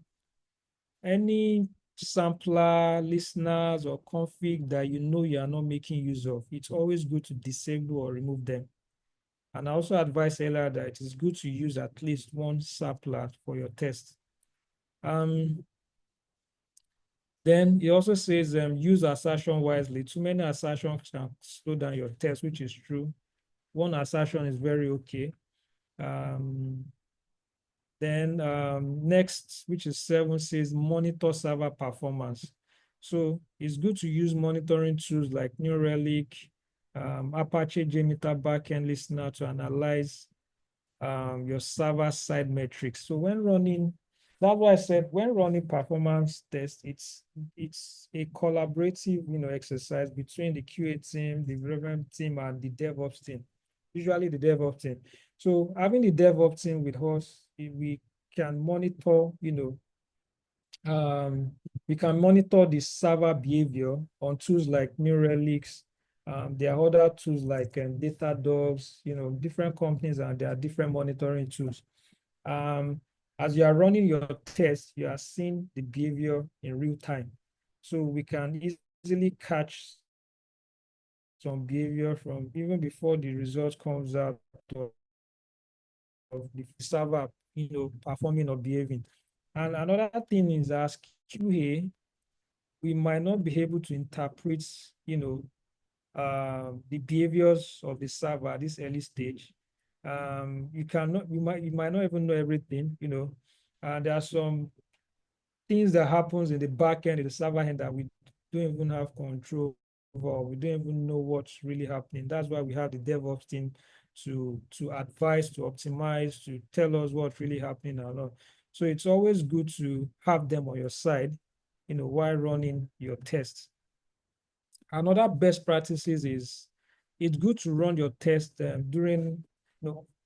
S2: any sampler, listeners, or config that you are not making use of, it's always good to disable or remove them. And I also advise earlier that it is good to use at least one sampler for your test. Then it also says use assertion wisely. Too many assertions can slow down your test, which is true. One assertion is very okay. Then next, which is 7, says monitor server performance. So it's good to use monitoring tools like New Relic, Apache Jmeter backend listener to analyze your server side metrics. So when running, that's why I said when running performance tests, it's a collaborative exercise between the QA team, the development team, and the DevOps team. Usually the DevOps team. So having the DevOps team with us, we can monitor, we can monitor the server behavior on tools like New Relics. There are other tools like Datadogs, different companies, and there are different monitoring tools. As you are running your test, you are seeing the behavior in real time. So we can easily catch some behavior from even before the result comes out of the server, performing or behaving. And another thing is as QA, we might not be able to interpret, the behaviors of the server at this early stage. You might not even know everything, and there are some things that happens in the back end, in the server end that we don't even have control over. We don't even know what's really happening. That's why we have the DevOps team to advise, to optimize, to tell us what's really happening or not. So it's always good to have them on your side, while running your tests. Another best practices is it's good to run your test during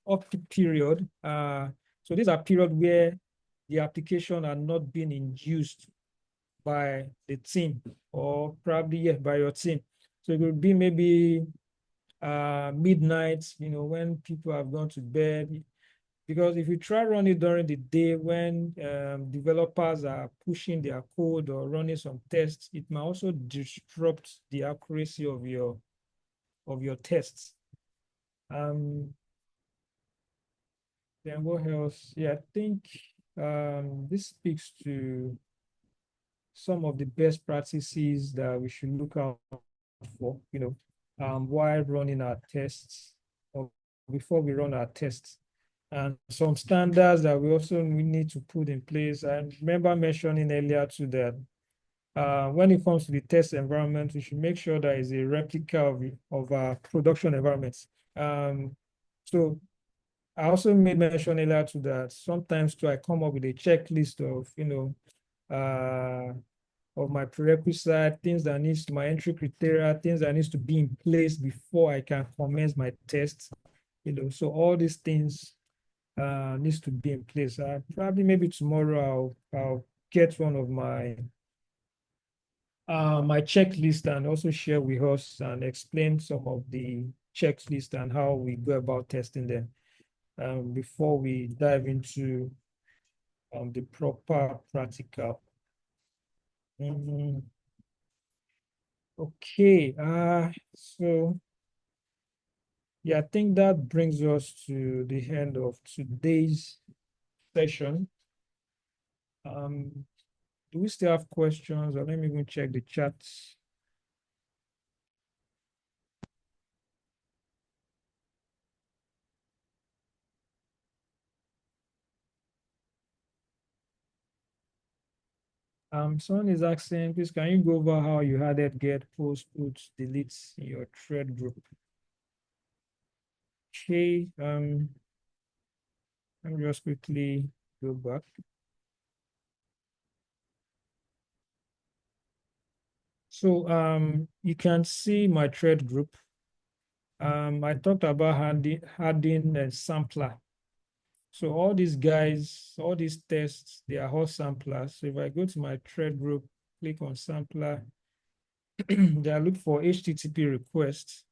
S2: off-peak period. So these are periods where the application are not being induced by the team or probably by your team. So it could be maybe midnight, when people have gone to bed. Because if you try run it during the day when developers are pushing their code or running some tests, it might also disrupt the accuracy of your tests. Then what else? Yeah, I think this speaks to some of the best practices that we should look out for, while running our tests or before we run our tests. And some standards that we need to put in place. I remember mentioning earlier too that when it comes to the test environment, we should make sure that it's a replica of our production environments. So I also made mention earlier to that sometimes too I come up with a checklist of of my prerequisite, things that needs my entry criteria, things that needs to be in place before I can commence my test. So all these things needs to be in place. Probably maybe tomorrow I'll get one of my my checklist and also share with us and explain some of the checklist and how we go about testing them before we dive into the proper practical. Okay, so yeah, I think that brings us to the end of today's session. Do we still have questions? Or let me even check the chats. Someone is asking, please, can you go over how you added get, post, put, delete in your thread group? Okay, let me just quickly go back. So you can see my thread group. I talked about adding a sampler. So all these guys, all these tests, they are all samplers. So if I go to my thread group, click on sampler, then I look for HTTP requests.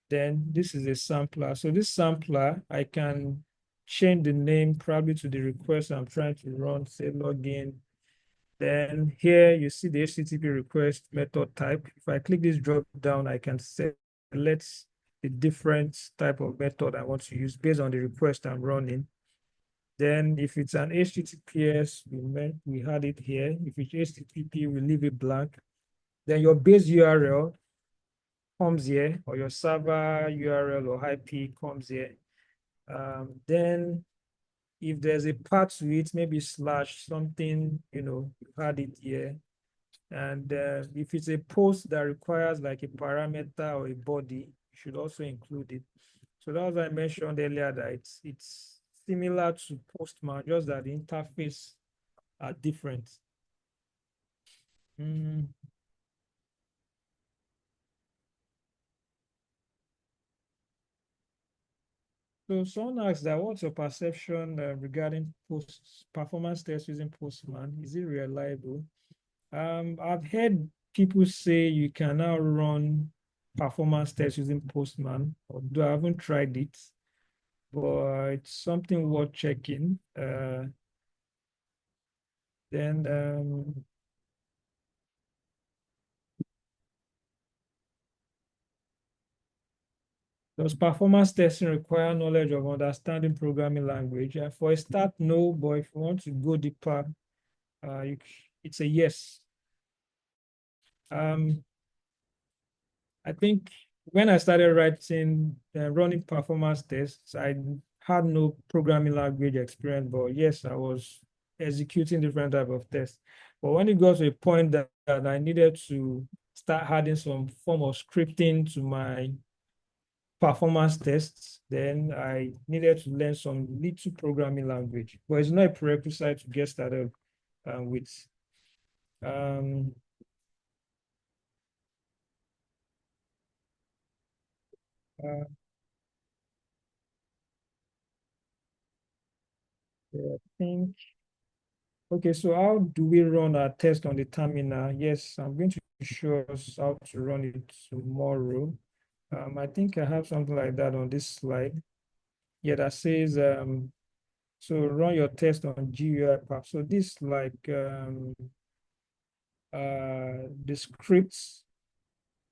S2: Then this is a sampler. So this sampler, I can change the name probably to the request I'm trying to run, say login. Then here you see the HTTP request method type. If I click this drop down, I can select the different type of method I want to use based on the request I'm running. Then if it's an HTTPS, we had it here. If it's HTTP, we leave it blank. Then your base URL comes here, or your server URL or IP comes here. Then if there's a path to it, maybe slash something, you had it here. And if it's a post that requires like a parameter or a body, you should also include it. So that was I mentioned earlier that it's similar to Postman, just that the interface are different. So someone asked that what's your perception regarding performance tests using Postman? Is it reliable? I've heard people say you can now run performance tests using Postman, although I haven't tried it, but it's something worth checking. Then does performance testing require knowledge of understanding programming language? For a start, no, but if you want to go deeper, it's a yes. I think when I started running performance tests, I had no programming language experience, but yes, I was executing different type of tests. But when it got to a point that I needed to start adding some form of scripting to my performance tests, then I needed to learn some little programming language, but it's not a prerequisite to get started with. Uh, I think, okay, so how do we run our test on the terminal? Yes, I'm going to show us how to run it tomorrow. I think I have something like that on this slide. Yeah, that says, so run your test on GUI path. So this like the scripts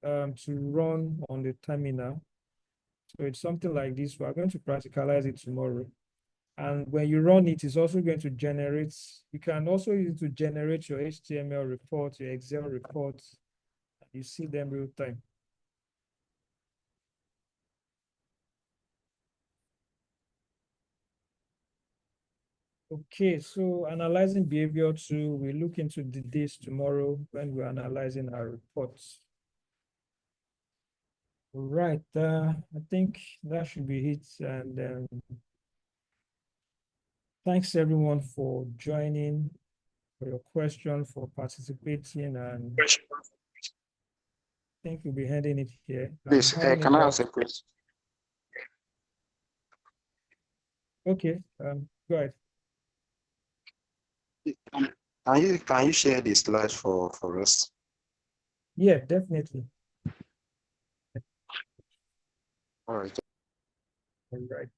S2: to run on the terminal. So it's something like this. We're going to practicalize it tomorrow. And when you run it, it's also going to generate, you can also use it to generate your HTML reports, your Excel reports. You see them real time. Okay, so analyzing behavior too, we look into this tomorrow when we're analyzing our reports. All right, I think that should be it. And thanks everyone for joining, for your question, for participating, and I think we'll be handing it here.
S3: Please, can I ask a question?
S2: Okay, go ahead.
S3: Can you share the slides for us?
S2: Yeah, definitely.
S3: All right.
S2: All right.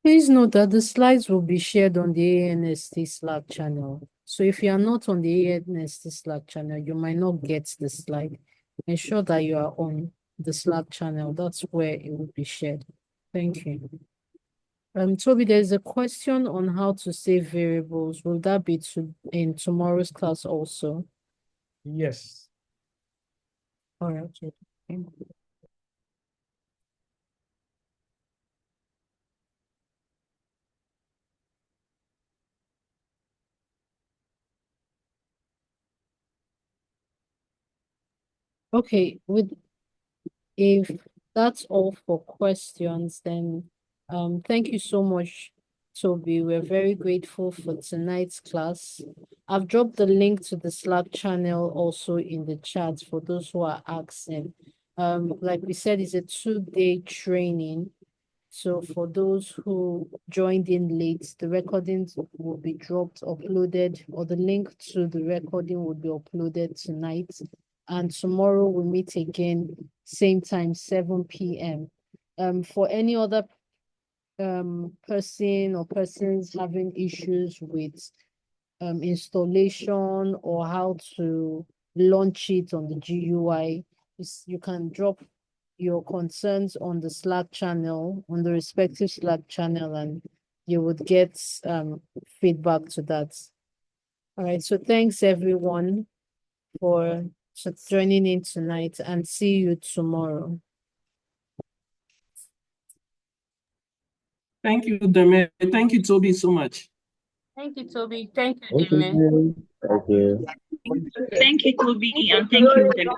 S1: Please note that the slides will be shared on the ANST Slack channel. So if you are not on the ANST Slack channel, you might not get the slide. Ensure that you are on the Slack channel. That's where it will be shared. Thank you. Toby, there's a question on how to save variables. Will that be in tomorrow's class also?
S2: Yes.
S1: All right. Okay. Okay, if that's all for questions, then thank you so much, Toby. We're very grateful for tonight's class. I've dropped the link to the Slack channel also in the chat for those who are asking. Like we said, it's a 2-day training. So for those who joined in late, the recordings will be uploaded, or the link to the recording will be uploaded tonight. And tomorrow we meet again, same time, 7 p.m. For any other person or persons having issues with installation or how to launch it on the GUI, you can drop your concerns on the Slack channel, on the respective Slack channel, and you would get feedback to that. All right, so thanks everyone for joining in tonight, and see you tomorrow.
S8: Thank you, Deme. Thank you, Toby, so much.
S5: Thank you, Toby. Thank you,
S7: Thank
S5: Dime.
S7: you. Thank you.
S4: Thank you, Toby, and thank you, Demi.